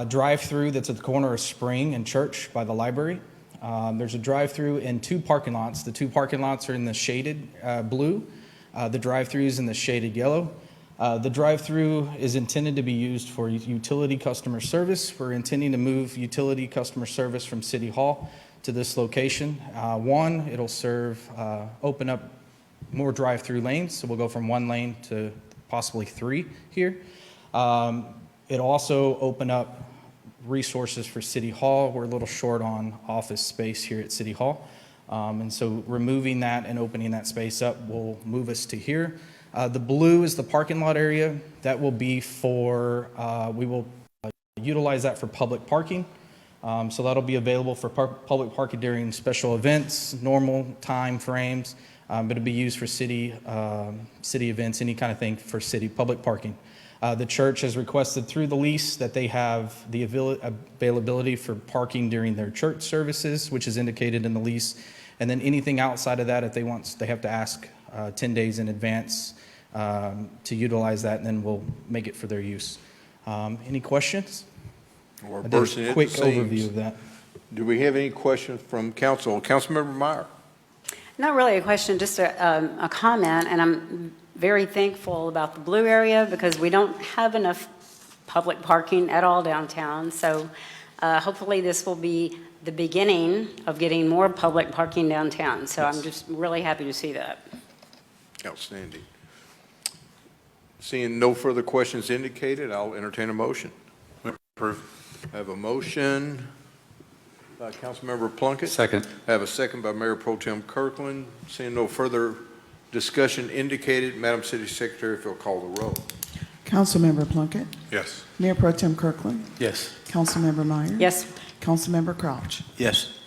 drive-through that's at the corner of Spring and Church by the library. There's a drive-through and two parking lots. The two parking lots are in the shaded blue. The drive-through is in the shaded yellow. The drive-through is intended to be used for utility customer service. We're intending to move utility customer service from City Hall to this location. One, it'll open up more drive-through lanes, so we'll go from 1 lane to possibly 3 here. It'll also open up resources for City Hall. We're a little short on office space here at City Hall. And so removing that and opening that space up will move us to here. The blue is the parking lot area. That will be we will utilize that for public parking. So that'll be available for public parking during special events, normal time frames, but it'll be used for city events, any kind of thing for city public parking. The church has requested through the lease that they have the availability for parking during their church services, which is indicated in the lease. And then anything outside of that, if they have to ask 10 days in advance to utilize that, and then we'll make it for their use. Any questions? We're I did bursting a at quick the seams. overview of that. Do we have any questions from council? Councilmember Meyer. Not really a question, just a comment, and I'm very thankful about the blue area because we don't have enough public parking at all downtown. So hopefully this will be the beginning of getting more public parking downtown. So Yes. I'm just really happy to see that. Outstanding. Seeing no further questions indicated, I'll entertain a motion. Approve. I have a motion by Councilmember Plunkett. Second. I have a second by Mayor Pro Tem Kirkland. Seeing no further discussion indicated, Madam City Secretary, if you'll call the roll. Councilmember Plunkett, Yes. Mayor Pro Tem Kirkland, Yes. Councilmember Meyer. Yes. Councilmember Crouch. Yes.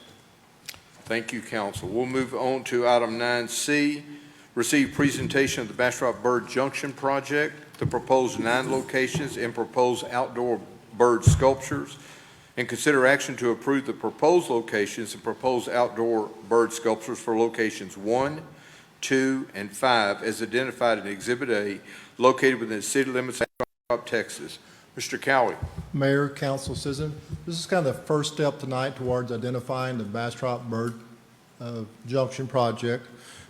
Thank you, council. We'll move on to item 9C, receive presentation of the Bastrop Bird Junction project, the proposed 9 locations and proposed outdoor bird sculptures, and consider action to approve the proposed locations and proposed outdoor bird sculptures for locations 1, 2, and 5 as identified in Exhibit A, located within the city limits of Bastrop, Texas. Mr. Cowie. Mayor, council, citizen, this is kind of the first step tonight towards identifying the Bastrop Bird Junction project.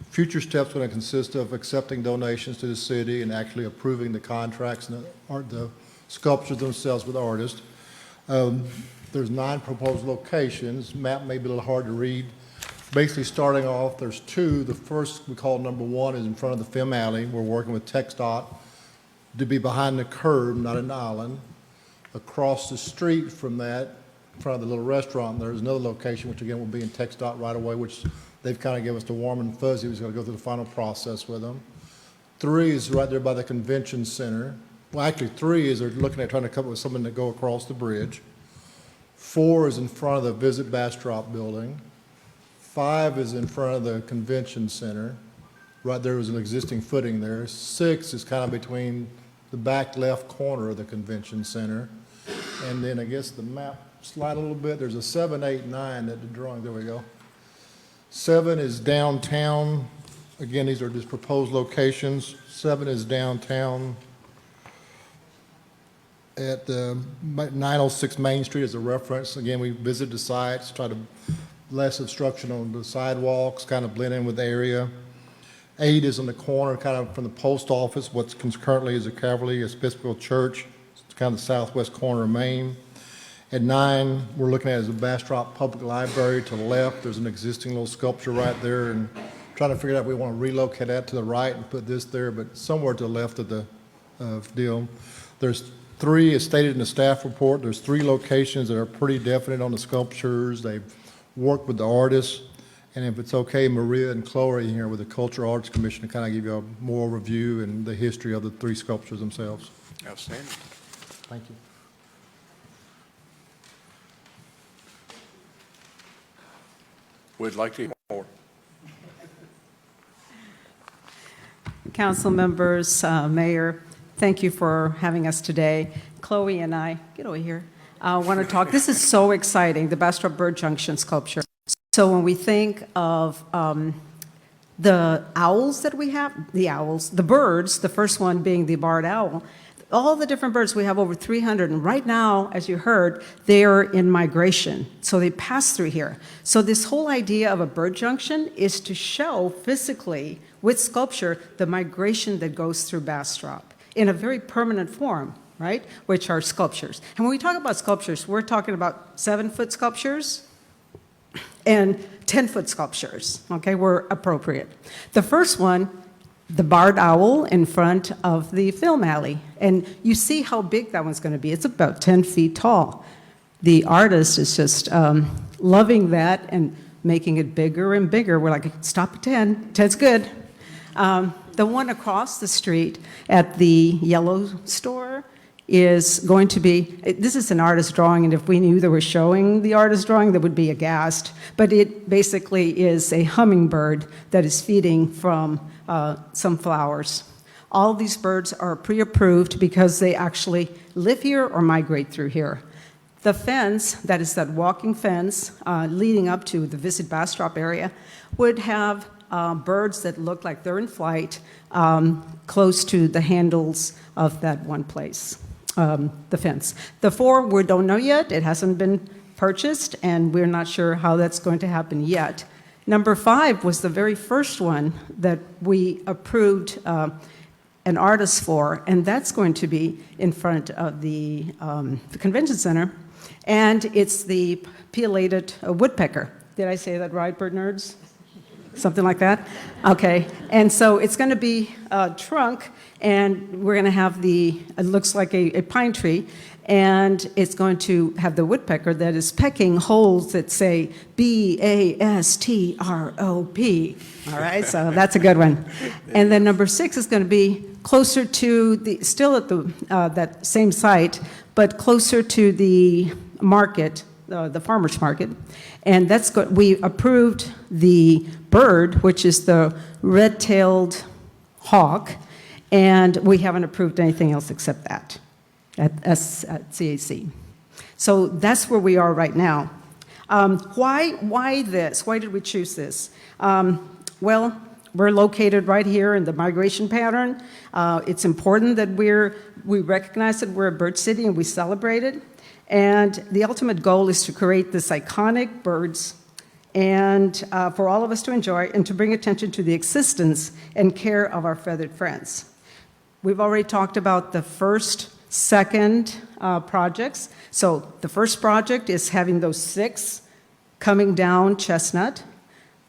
Future steps are going to consist of accepting donations to the city and actually approving the contracts and the sculptures themselves with the artists. There's 9 proposed locations. Map may be a little hard to read. Basically, starting off, there's 2. The first, we call number 1, is in front of the Film Alley. We're working with TxDOT to be behind the curb, not an island. Across the street from that, in front of the little restaurant, there's another location, which again will be in TxDOT right away, which they've kind of given us the warm and fuzzy. We've got to go through the final process with them. 3 is right there by the convention center. Well, actually, 3 is they're looking at trying to come up with something to go across the bridge. 4 is in front of the Visit Bastrop building. 5 is in front of the convention center. Right there was an existing footing there. 6 is kind of between the back left corner of the convention center. And then I guess the map slide a little bit. There's a 7, 8, 9 at the drawing. There we go. 7 is downtown. Again, these are just proposed locations. 7 is downtown at 906 Main Street as a reference. Again, we visited the sites, try to less obstruction on the sidewalks, kind of blend in with the area. 8 is in the corner, kind of from the post office, what's currently is a Calvary Episcopal Church. It's kind of the southwest corner of Maine. At 9, we're looking at is the Bastrop Public Library to the left. There's an existing little sculpture right there, and trying to figure out if we want to relocate that to the right and put this there, but somewhere to the left of the deal. There's 3, as stated in the staff report, there's 3 locations that are pretty definite on the sculptures. They've worked with the artists. And if it's okay, Maria and Chloe here with the Cultural Arts Commission to kind of give you a more review and the history of the 3 sculptures themselves. Outstanding. Thank you. We'd like to hear more. Council members, Mayor, thank you for having us today. Chloe and I, get over here, want to talk. This is so exciting, the Bastrop Bird Junction sculpture. So when we think of the owls that we have, the birds, the first one being the barred owl, all the different birds, we have over 300, and right now, as you heard, they are in migration, so they pass through here. So this whole idea of a bird junction is to show physically, with sculpture, the migration that goes through Bastrop in a very permanent form, right, which are sculptures. And when we talk about sculptures, we're talking about 7-foot sculptures and 10-foot sculptures, okay, were appropriate. The first one, the barred owl in front of the film alley. And you see how big that one's going to be. It's about 10 feet tall. The artist is just loving that and making it bigger and bigger. We're like, stop at 10. 10's good. The one across the street at the yellow store is going to be, this is an artist drawing, and if we knew they were showing the artist drawing, they would be aghast. But it basically is a hummingbird that is feeding from some flowers. All these birds are pre-approved because they actually live here or migrate through here. The fence, that is that walking fence leading up to the Visit Bastrop area, would have birds that look like they're in flight close to the handles of that one place, the fence. The 4, we don't know yet. It hasn't been purchased, and we're not sure how that's going to happen yet. Number 5 was the very first one that we approved an artist for, and that's going to be in front of the convention center, and it's the pileated woodpecker. Did I say that right, bird nerds? Something like that? Okay, and so it's going to be a trunk, and we're going to have it looks like a pine tree, and it's going to have the woodpecker that is pecking holes that say B-A-S-T-R-O-P. All right, so that's a good one. And then number 6 is going to be closer to the, still at the that same site, but closer to the market, the farmer's market. And that's good. We approved the bird, which is the red-tailed hawk, and we haven't approved anything else except that at CAC. So that's where we are right now. Why this? Why did we choose this? Well, we're located right here in the migration pattern. It's important that we recognize that we're a bird city and we celebrate it. And the ultimate goal is to create this iconic birds and for all of us to enjoy and to bring attention to the existence and care of our feathered friends. We've already talked about the first, second projects. So the first project is having those 6 coming down Chestnut.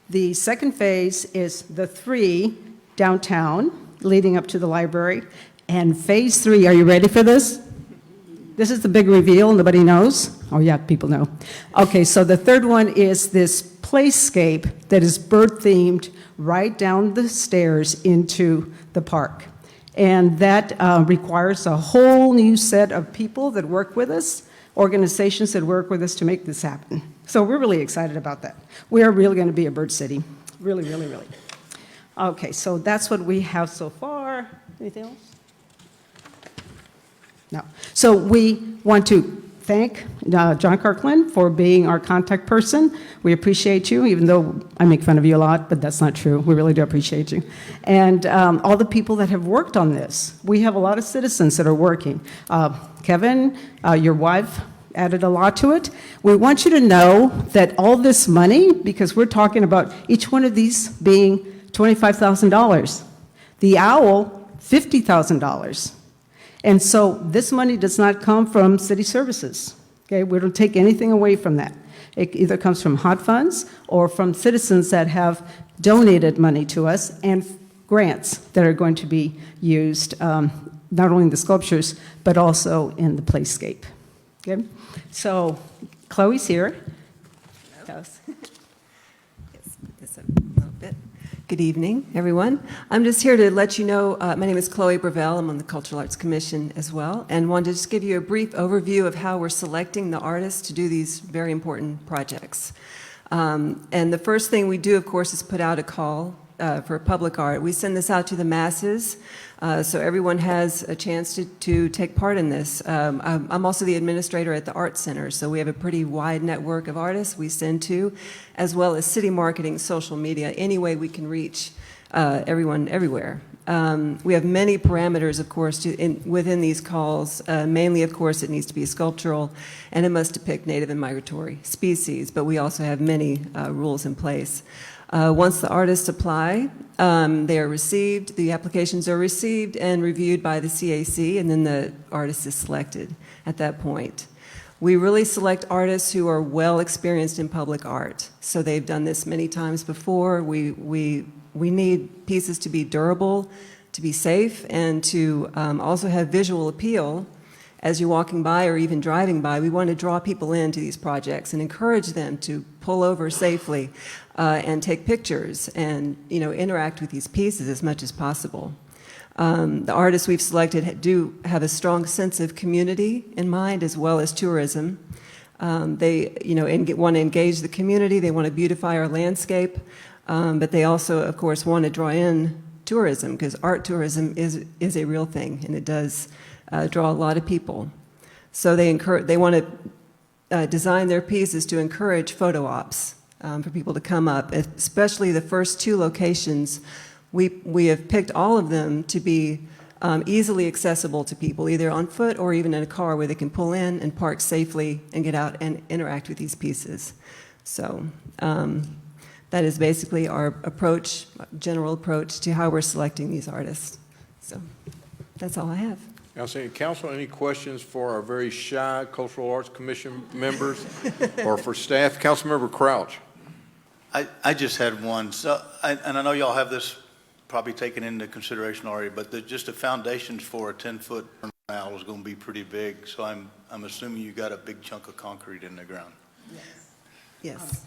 The second phase is the 3 downtown leading up to the library. And phase 3, are you ready for this? This is the big reveal, nobody knows. Oh yeah, people know. Okay, so the third one is this playscape that is bird-themed right down the stairs into the park. And that requires a whole new set of people that work with us, organizations that work with us to make this happen. So we're really excited about that. We are really going to be a bird city. Really, really, really. Okay, so that's what we have so far. Anything else? No. So we want to thank John Kirkland for being our contact person. We appreciate you, even though I make fun of you a lot, but that's not true. We really do appreciate you. And all the people that have worked on this. We have a lot of citizens that are working. Kevin, your wife, added a lot to it. We want you to know that all this money, because we're talking about each one of these being $25,000. The owl, $50,000. And so this money does not come from city services. Okay, we don't take anything away from that. It either comes from hot funds or from citizens that have donated money to us and grants that are going to be used not only in the sculptures, but also in the playscape. Okay, so Chloe's here. Yes, put this up a little bit. Good evening, everyone. I'm just here to let you know, my name is Chloe Gravel. I'm on the Cultural Arts Commission as well, and wanted to just give you a brief overview of how we're selecting the artists to do these very important projects. And the first thing we do, of course, is put out a call for public art. We send this out to the masses, so everyone has a chance to take part in this. I'm also the administrator at the Art Center, so we have a pretty wide network of artists we send to, as well as city marketing, social media, any way we can reach everyone everywhere. We have many parameters, of course, within these calls. Mainly, of course, it needs to be sculptural, and it must depict native and migratory species, but we also have many rules in place. Once the artists apply, they are received, the applications are received and reviewed by the CAC, and then the artist is selected at that point. We really select artists who are well experienced in public art. So they've done this many times before. We need pieces to be durable, to be safe, and to also have visual appeal. As you're walking by or even driving by, we want to draw people into these projects and encourage them to pull over safely and take pictures and, you know, interact with these pieces as much as possible. The artists we've selected do have a strong sense of community in mind as well as tourism. They, you know, want to engage the community. They want to beautify our landscape, but they also, of course, want to draw in tourism because art tourism is a real thing, and it does draw a lot of people. So they want to design their pieces to encourage photo ops for people to come up, especially the first 2 locations. We have picked all of them to be easily accessible to people, either on foot or even in a car where they can pull in and park safely and get out and interact with these pieces. So that is basically our approach, general approach to how we're selecting these artists. So that's all I have. Council, any questions for our very shy Cultural Arts Commission members or for staff? Councilmember Crouch. I just had one. So, and I know y'all have this probably taken into consideration already, but just the foundations for a 10-foot now is going to be pretty big, so I'm assuming you got a big chunk of concrete in the ground. Yes.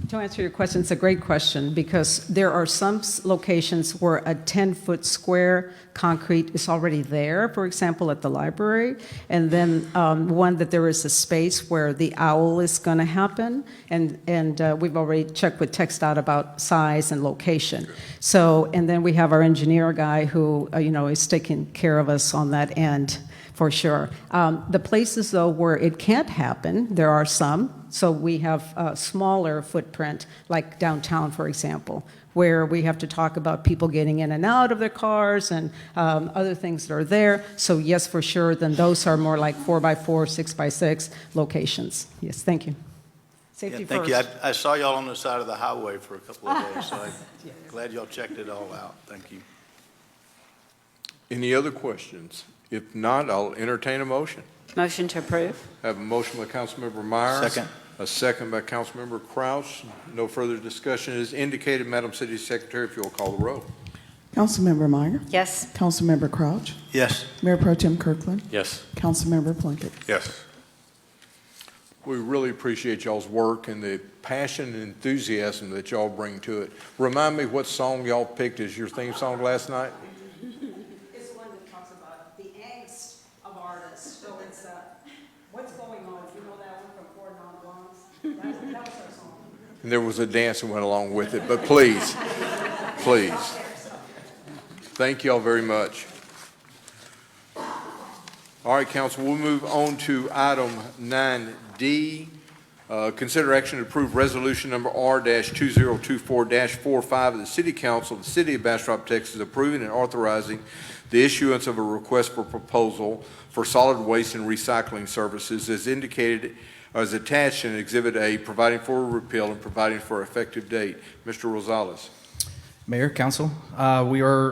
To answer your question, it's a great question, because there are some locations where a 10-foot square concrete is already there, for example, at the library, and then one that there is a space where the owl is going to happen, and we've already checked with TxDOT about size and location. So, and then we have our engineer guy who, is taking care of us on that end. For sure. The places, though, where it can't happen, there are some. So we have a smaller footprint, like downtown, for example, where we have to talk about people getting in and out of their cars and other things that are there. So yes, for sure, then those are more like 4x4, 6x6 locations. Yes, thank you. Safety Thank first. you. I saw y'all on the side of the highway for a couple of days, so I'm glad y'all checked it all out. Thank you. Any other questions? If not, I'll entertain a motion. Motion to approve? I have a motion by Councilmember Meyer. Second. A second by Councilmember Kraus. No further discussion is indicated. Madam City Secretary, if you'll call the roll. Councilmember Meyer. Yes. Councilmember Crouch. Yes. Mayor Pro Tem Kirkland. Yes. Councilmember Plunkett. Yes. We really appreciate y'all's work and the passion and enthusiasm that y'all bring to it. Remind me what song y'all picked as your theme song last night? It's one that talks about the angst of artists. So it's what's going on. You know that one from Four Non Blondes? That was our song. And there was a dance that went along with it, but please, please. Thank y'all very much. All right, council, we'll move on to item 9D. Consider action to approve resolution number R-2024-45 of the City Council of the City of Bastrop, Texas, approving and authorizing the issuance of a request for proposal for solid waste and recycling services as indicated as attached in Exhibit A, providing for a repeal and providing for effective date. Mr. Rosales. Mayor, Council,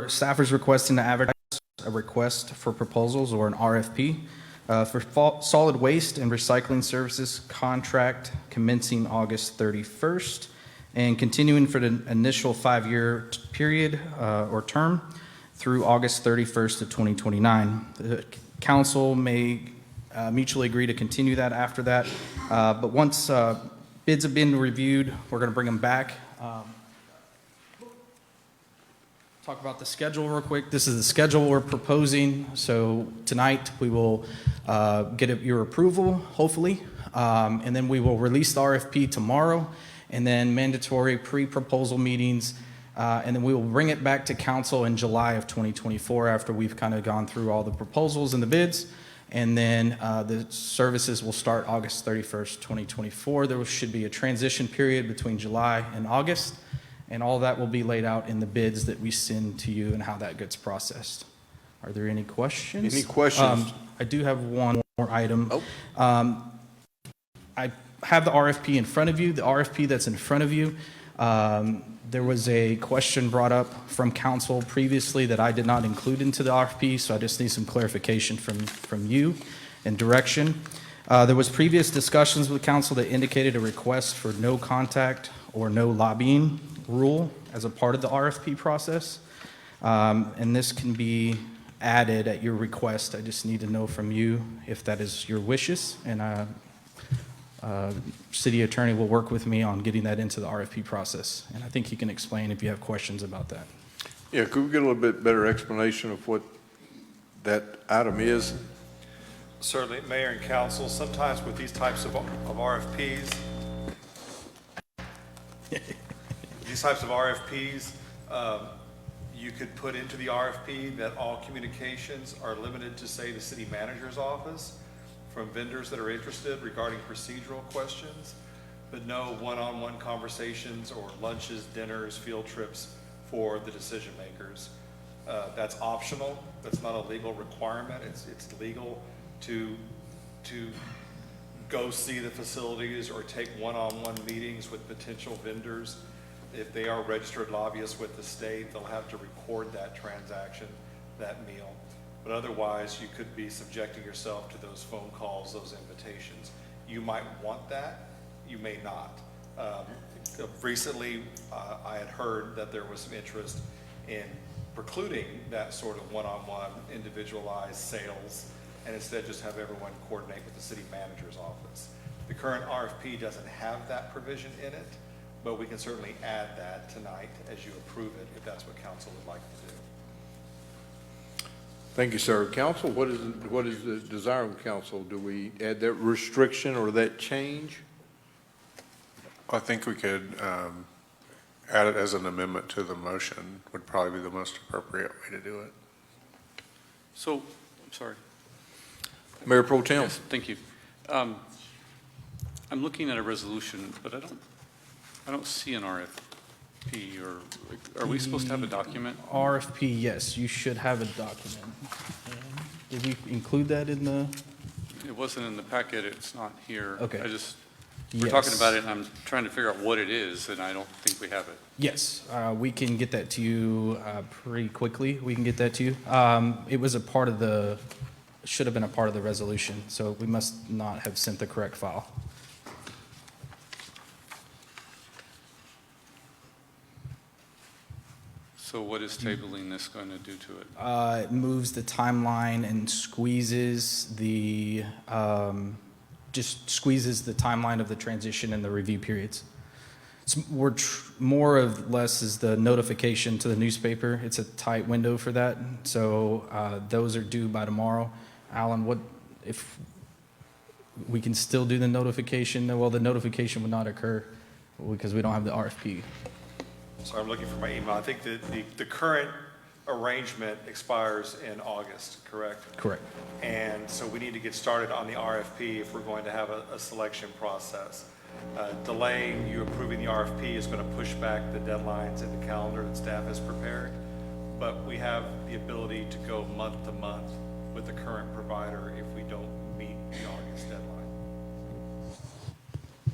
staff is requesting to advertise a request for proposals, or an RFP, for solid waste and recycling services contract commencing August 31st and continuing for the initial 5-year period or term through August 31st of 2029. The council may mutually agree to continue that after that, but once bids have been reviewed, we're going to bring them back. Talk about the schedule real quick. This is the schedule we're proposing. So tonight we will get your approval, hopefully, and then we will release the RFP tomorrow, and then mandatory pre-proposal meetings, and then we will bring it back to council in July of 2024 after we've kind of gone through all the proposals and the bids, and then the services will start August 31st, 2024. There should be a transition period between July and August, and all that will be laid out in the bids that we send to you and how that gets processed. Are there any questions? Any questions? I do have one more item. Oh. I have the RFP in front of you. The RFP that's in front of you, there was a question brought up from council previously that I did not include into the RFP, so I just need some clarification from you and direction. There was previous discussions with council that indicated a request for no contact or no lobbying rule as a part of the RFP process. And this can be added at your request. I just need to know from you if that is your wishes, and city attorney will work with me on getting that into the RFP process. And I think he can explain if you have questions about that. Yeah, could we get a little bit better explanation of what that item is? Certainly, Mayor and Council, sometimes with these types of RFPs, you could put into the RFP that all communications are limited to, say, the city manager's office from vendors that are interested regarding procedural questions, but no one-on-one conversations or lunches, dinners, field trips for the decision makers. That's optional. That's not a legal requirement. It's legal to go see the facilities or take one-on-one meetings with potential vendors. If they are registered lobbyists with the state, they'll have to record that transaction, that meal. But otherwise, you could be subjecting yourself to those phone calls, those invitations. You might want that, you may not. Recently, I had heard that there was some interest in precluding that sort of one-on-one individualized sales, and instead just have everyone coordinate with the city manager's office. The current RFP doesn't have that provision in it, but we can certainly add that tonight as you approve it, if that's what council would like to do. Thank you, sir. Council, what is the desire of council? Do we add that restriction or that change? I think we could add it as an amendment to the motion would probably be the most appropriate way to do it. So, I'm sorry. Mayor Pro Tem. Yes, thank you. I'm looking at a resolution, but I don't see an RFP, or are we supposed to have a document? RFP, yes, you should have a document. Did we include that in the? It wasn't in the packet, it's not here. Okay. We're talking about it, and I'm trying to figure out what it is, and I don't think we have it. Yes, we can get that to you pretty quickly. We can get that to you. It was a part of should have been a part of the resolution, so we must not have sent the correct file. So what is tabling this going to do to it? It moves the timeline and squeezes just squeezes the timeline of the transition and the review periods. More or less is the notification to the newspaper. It's a tight window for that. So those are due by tomorrow. Alan, what if we can still do the notification? Well, the notification would not occur because we don't have the RFP. So I'm looking for my email. I think that the current arrangement expires in August, correct? Correct. And so we need to get started on the RFP if we're going to have a selection process. Delaying you approving the RFP is going to push back the deadlines in the calendar that staff has prepared, but we have the ability to go month to month with the current provider if we don't meet the August deadline.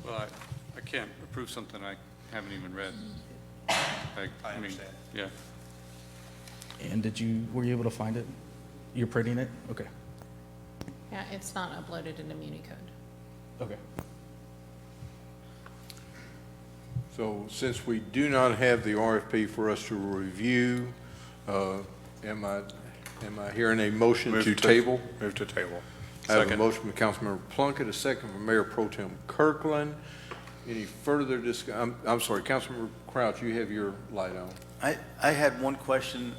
Well, I can't approve something I haven't even read. I understand. Yeah. And were you able to find it? You're printing it? Okay. Yeah, it's not uploaded into Municode. Okay. So since we do not have the RFP for us to review, am I hearing a motion to table? Move to table. I have a Second. motion from Councilmember Plunkett, a second from Mayor Pro Tem Kirkland. Any further discussion? I'm sorry, Councilmember Crouch, you have your light on. I had one question.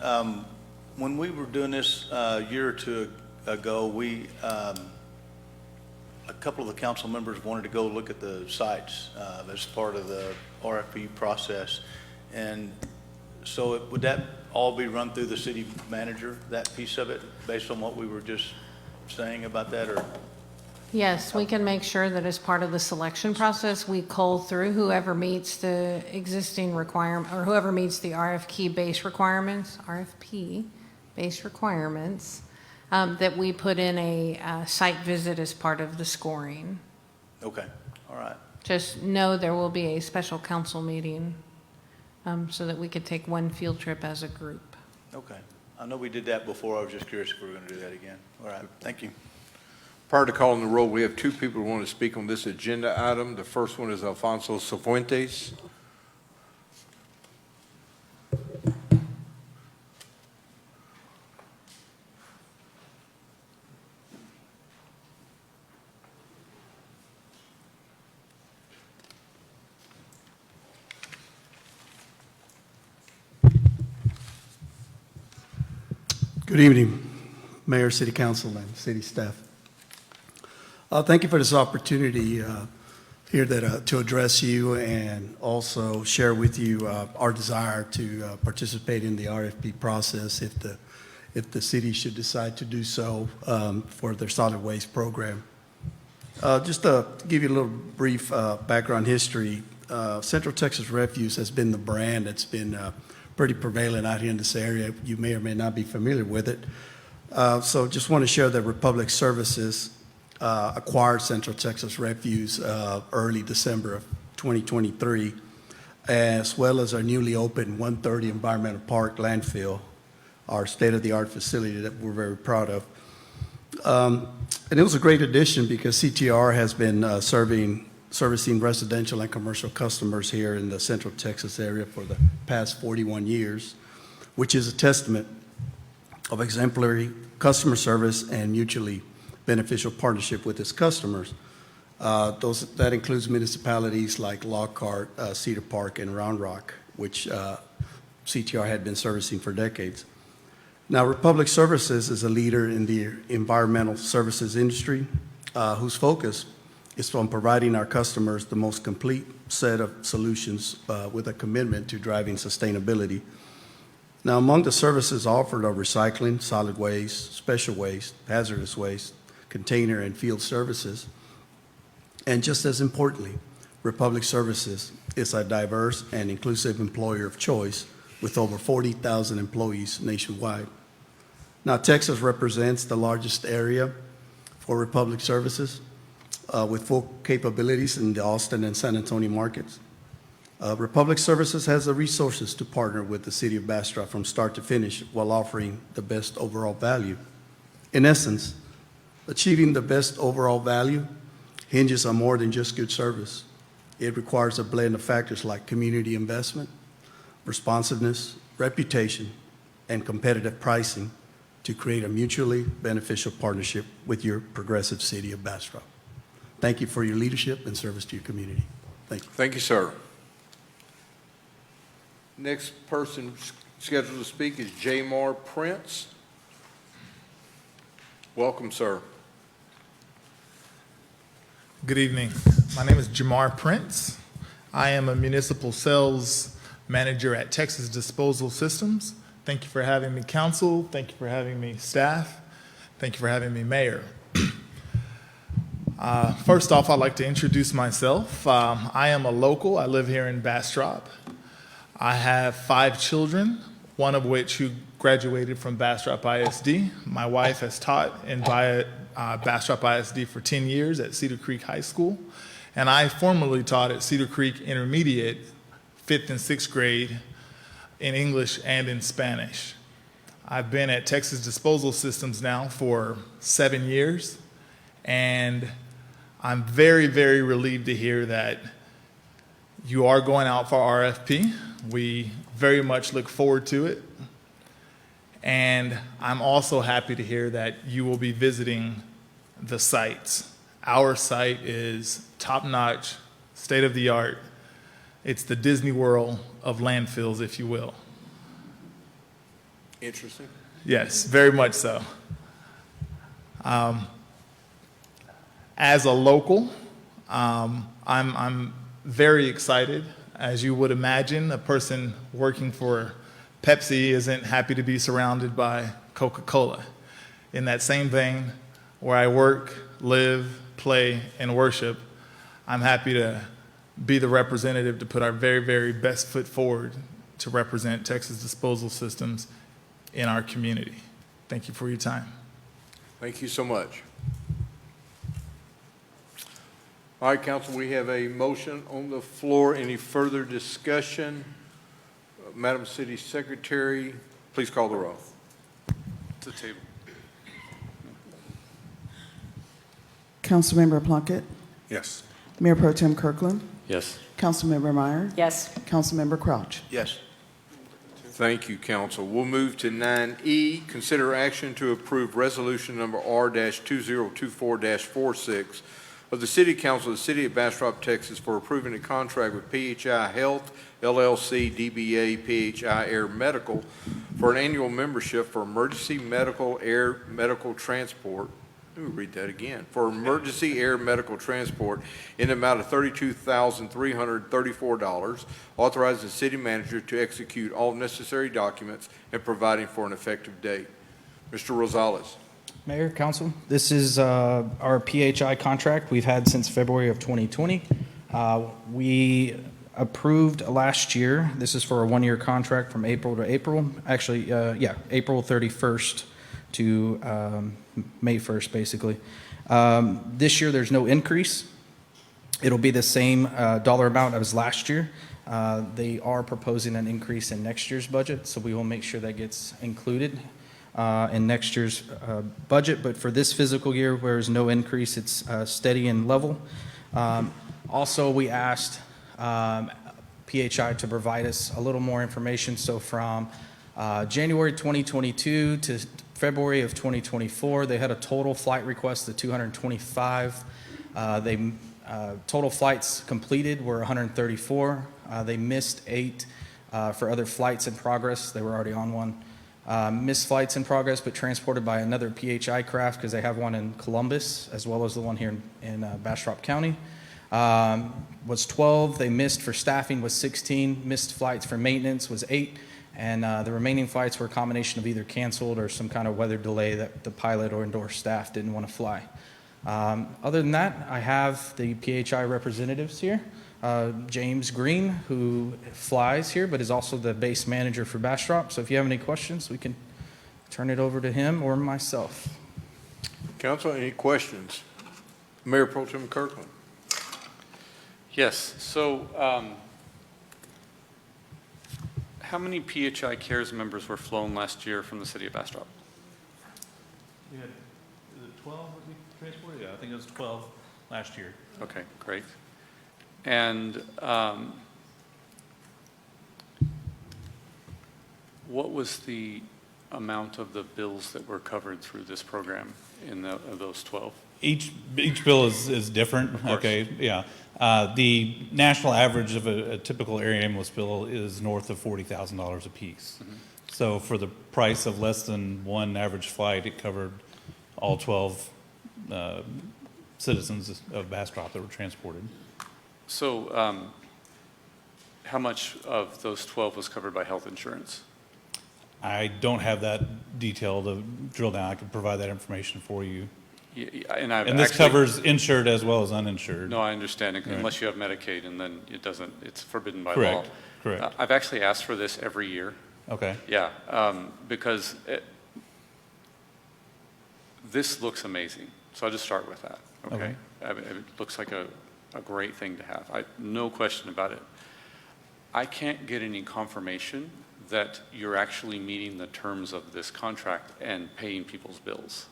When we were doing this a year or two ago, a couple of the council members wanted to go look at the sites as part of the RFP process. And so would that all be run through the city manager, that piece of it, based on what we were just saying about that, or? Yes, we can make sure that as part of the selection process, we cull through whoever meets the existing requirement, or whoever meets the RFP-based requirements, that we put in a site visit as part of the scoring. Okay, all right. Just know there will be a special council meeting so that we could take one field trip as a group. Okay. I know we did that before. I was just curious if we were going to do that again. All right, thank you. Prior to calling the roll, we have two people who want to speak on this agenda item. The first one is Alfonso Cifuentes. Good evening, Mayor, City Council, and City staff. Thank you for this opportunity here to address you and also share with you our desire to participate in the RFP process if the city should decide to do so for their solid waste program. Just to give you a little brief background history, Central Texas Refuse has been the brand that's been pretty prevalent out here in this area. You may or may not be familiar with it. So just want to share that Republic Services acquired Central Texas Refuse early December of 2023, as well as our newly opened 130 Environmental Park landfill, our state-of-the-art facility that we're very proud of. And it was a great addition because CTR has been servicing residential and commercial customers here in the Central Texas area for the past 41 years. which is a testament of exemplary customer service and mutually beneficial partnership with its customers. That includes municipalities like Lockhart, Cedar Park, and Round Rock, which CTR had been servicing for decades. Now, Republic Services is a leader in the environmental services industry, whose focus is on providing our customers the most complete set of solutions with a commitment to driving sustainability. Now, among the services offered are recycling, solid waste, special waste, hazardous waste, container and field services. And just as importantly, Republic Services is a diverse and inclusive employer of choice with over 40,000 employees nationwide. Now, Texas represents the largest area for Republic Services with full capabilities in the Austin and San Antonio markets. Republic Services has the resources to partner with the city of Bastrop from start to finish while offering the best overall value. In essence, achieving the best overall value hinges on more than just good service. It requires a blend of factors like community investment, responsiveness, reputation, and competitive pricing to create a mutually beneficial partnership with your progressive city of Bastrop. Thank you for your leadership and service to your community. Thank you. Thank you, sir. Next person scheduled to speak is Jamar Prince. Welcome, sir. Good evening. My name is Jamar Prince. I am a municipal sales manager at Texas Disposal Systems. Thank you for having me, council. Thank you for having me, staff. Thank you for having me, mayor. First off, I'd like to introduce myself. I am a local. I live here in Bastrop. I have 5 children, one of which who graduated from Bastrop ISD. My wife has taught in Bastrop ISD for 10 years at Cedar Creek High School, and I formerly taught at Cedar Creek Intermediate, 5th and 6th grade, in English and in Spanish. I've been at Texas Disposal Systems now for 7 years, and I'm very, very relieved to hear that you are going out for RFP. We very much look forward to it. And I'm also happy to hear that you will be visiting the sites. Our site is top-notch, state-of-the-art. It's the Disney World of landfills, if you will. Interesting. Yes, very much so. As a local, I'm very excited. As you would imagine, a person working for Pepsi isn't happy to be surrounded by Coca-Cola. In that same vein, where I work, live, play, and worship, I'm happy to be the representative to put our very, very best foot forward to represent Texas Disposal Systems in our community. Thank you for your time. Thank you so much. All right, council, we have a motion on the floor. Any further discussion? Madam City Secretary, please call the roll. To the table. Councilmember Plunkett, Yes. Mayor Pro Tem Kirkland, Yes. Councilmember Meyer, Yes. Councilmember Crouch. Yes. Thank you, council. We'll move to 9E, consider action to approve resolution number R-2024-46 of the City Council of the City of Bastrop, Texas, for approving a contract with PHI Health, LLC, DBA, PHI Air Medical for an annual membership for emergency medical air medical transport. Let me read that again. For emergency air medical transport in the amount of $32,334, authorizing the city manager to execute all necessary documents and providing for an effective date. Mr. Rosales. Mayor, council, this is our PHI contract we've had since February of 2020. We approved last year. This is for a 1-year contract from April to April. Actually, April 31st to May 1st, basically. This year, there's no increase. It'll be the same dollar amount as last year. They are proposing an increase in next year's budget, so we will make sure that gets included in next year's budget. But for this fiscal year, where there's no increase, it's steady and level. Also, we asked PHI to provide us a little more information. So from January 2022 to February of 2024, they had a total flight request of 225. Total flights completed were 134. They missed 8 for other flights in progress. They were already on one. Missed flights in progress, but transported by another PHI craft because they have one in Columbus as well as the one here in Bastrop County. Was 12. They missed for staffing was 16. Missed flights for maintenance was 8. And the remaining flights were a combination of either canceled or some kind of weather delay that the pilot or indoor staff didn't want to fly. Other than that, I have the PHI representatives here. James Green, who flies here, but is also the base manager for Bastrop. So if you have any questions, we can turn it over to him or myself. Council, any questions? Mayor Pro Tem Kirkland. Yes, so how many PHI CARES members were flown last year from the city of Bastrop? We had, is it 12 that we transported? Yeah, I think it was 12 last year. Okay, great. And what was the amount of the bills that were covered through this program in of those 12? Each bill is different. Okay, yeah. The national average of a typical air ambulance bill is north of $40,000 a piece. Mm-hmm. So for the price of less than one average flight, it covered all 12 citizens of Bastrop that were transported. So how much of those 12 was covered by health insurance? I don't have that detail to drill down. I can provide that information for you. Yeah, and this covers insured as well as uninsured. No, I understand, right. Unless you have Medicaid, and then it doesn't, it's forbidden by Correct. law. Correct. I've actually asked for this every year. Okay. Yeah, because this looks amazing. So I'll just start with that, okay? I mean, it looks like a great thing to have. No question about it. I can't get any confirmation that you're actually meeting the terms of this contract and paying people's bills.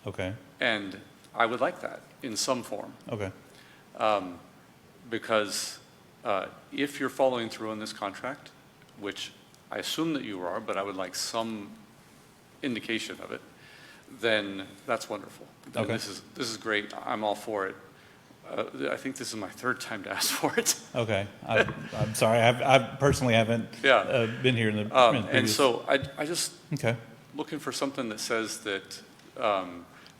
Okay. And I would like that in some form. Okay. Because if you're following through on this contract, which I assume that you are, but I would like some indication of it, then that's wonderful. Okay. This is great. I'm all for it. I think this is my third time to ask for it. Okay. I'm sorry. I personally haven't been here in the previous. And so I just okay. looking for something that says that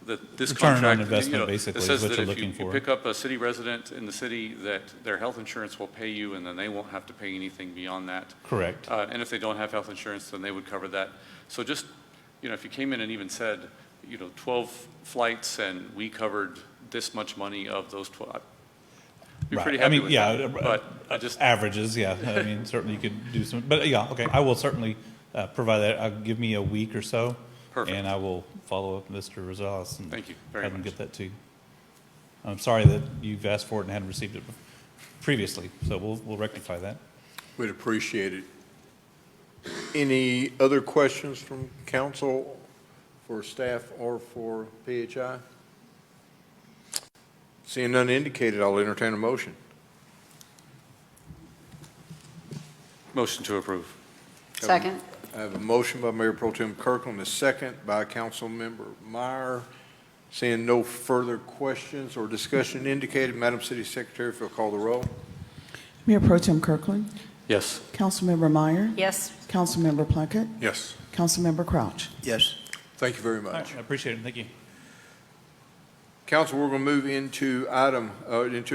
that this Return on contract, investment, basically, that says is what that you're if you looking for. pick up a city resident in the city, that their health insurance will pay you, and then they won't have to pay anything beyond that. Correct. And if they don't have health insurance, then they would cover that. So just, if you came in and even said, 12 flights, and we covered this much money of those 12, I'd be Right. pretty happy with yeah, that. But I just averages, yeah. I mean, certainly you could do some, but yeah, okay. I will certainly provide that. Give me a week or so. Perfect. And I will follow up with Mr. Rosales and Thank you very have him much. get that to you. I'm sorry that you've asked for it and hadn't received it previously, so we'll rectify that. We'd appreciate it. Any other questions from council for staff or for PHI? Seeing none indicated, I'll entertain a motion. Motion to approve. Second. I have a motion by Mayor Pro Tem Kirkland, a second by Council Member Meyer. Seeing no further questions or discussion indicated, Madam City Secretary, if you'll call the roll. Mayor Pro Tem Kirkland. Yes. Councilmember Meyer. Yes. Councilmember Plunkett. Yes. Councilmember Crouch. Yes. Thank you very All much. right, I appreciate it. Thank you. Council, we're going to move into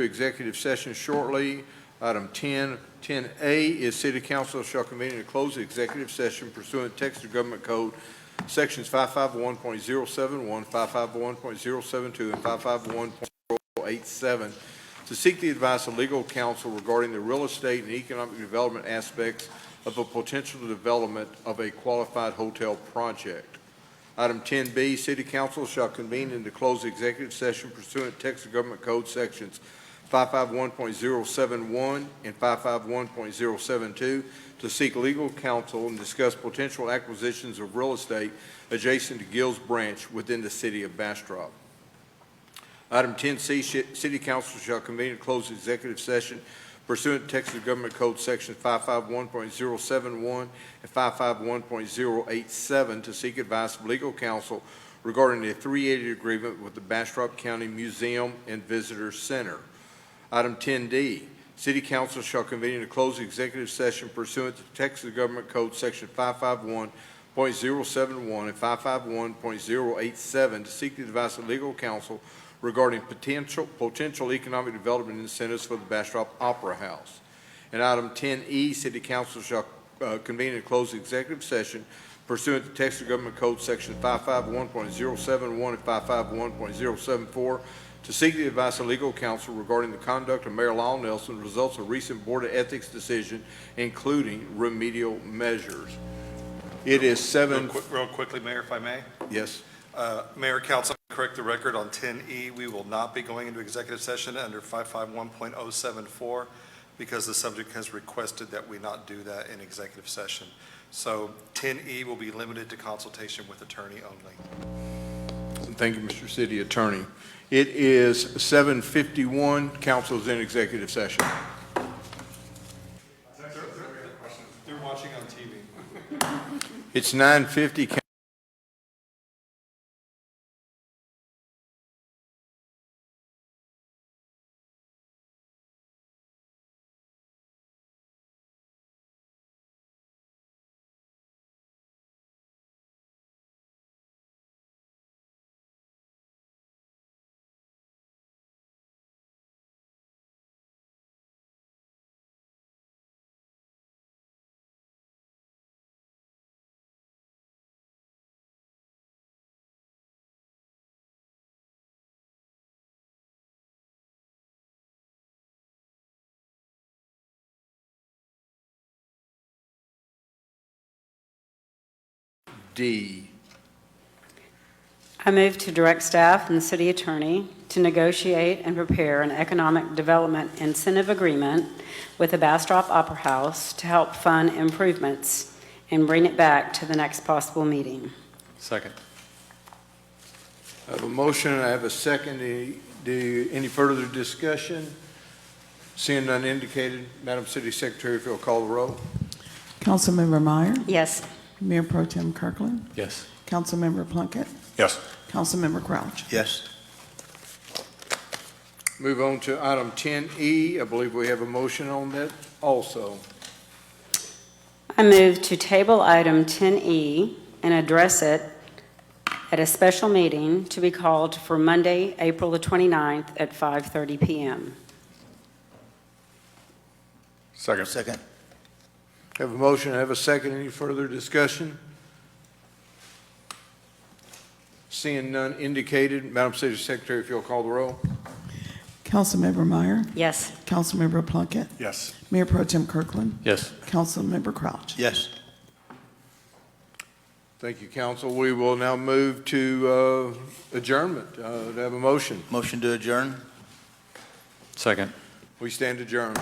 executive session shortly. Item 10A is City Council shall convene in a closed executive session pursuant to Texas Government Code Sections 551.071, 551.072, and 551.087 to seek the advice of legal counsel regarding the real estate and economic development aspects of a potential development of a qualified hotel project. Item 10B, City Council shall convene in the closed executive session pursuant to Texas Government Code Sections 551.071 and 551.072 to seek legal counsel and discuss potential acquisitions of real estate adjacent to Gills Branch within the city of Bastrop. Item 10C, City Council shall convene and close executive session pursuant to Texas Government Code Section 551.071 and 551.087 to seek advice of legal counsel regarding a 380 agreement with the Bastrop County Museum and Visitor Center. Item 10D, City Council shall convene and close executive session pursuant to Texas Government Code Section 551.071 and 551.087 to seek the advice of legal counsel regarding potential economic development incentives for the Bastrop Opera House. And item 10E, City Council shall convene and close executive session pursuant to Texas Government Code Section 551.071 and 551.074 to seek the advice of legal counsel regarding the conduct of Mayor Lyle Nelson, results of recent Board of Ethics decision, including remedial measures. It is Real quickly, Mayor, if I may. Yes. Mayor, Council, correct the record on 10E. We will not be going into executive session under 551.074 because the subject has requested that we not do that in executive session. So 10E will be limited to consultation with attorney only. Thank you, Mr. City Attorney. It is 7:51. Council is in executive session. They're watching on TV. It's 9:50. D. I move to direct staff and the city attorney to negotiate and prepare an economic development incentive agreement with the Bastrop Opera House to help fund improvements and bring it back to the next possible meeting. Second. I have a motion and I have a second. Any further discussion? Seeing none indicated, Madam City Secretary, if you'll call the roll. Councilmember Meyer, Yes. Mayor Pro Tem Kirkland, Yes. Councilmember Plunkett, Yes. Councilmember Crouch. Yes. Move on to item 10E. I believe we have a motion on that also. I move to table item 10E and address it at a special meeting to be called for Monday, April the 29th at 5:30 p.m. Second. Second. Have a motion, have a second. Any further discussion? Seeing none indicated, Madam City Secretary, if you'll call the roll. Councilmember Meyer, Yes. Councilmember Plunkett, Yes. Mayor Pro Tem Kirkland, Yes. Councilmember Crouch. Yes. Thank you, council. We will now move to adjournment. Do I have a motion? Motion to adjourn? Second. We stand adjourned.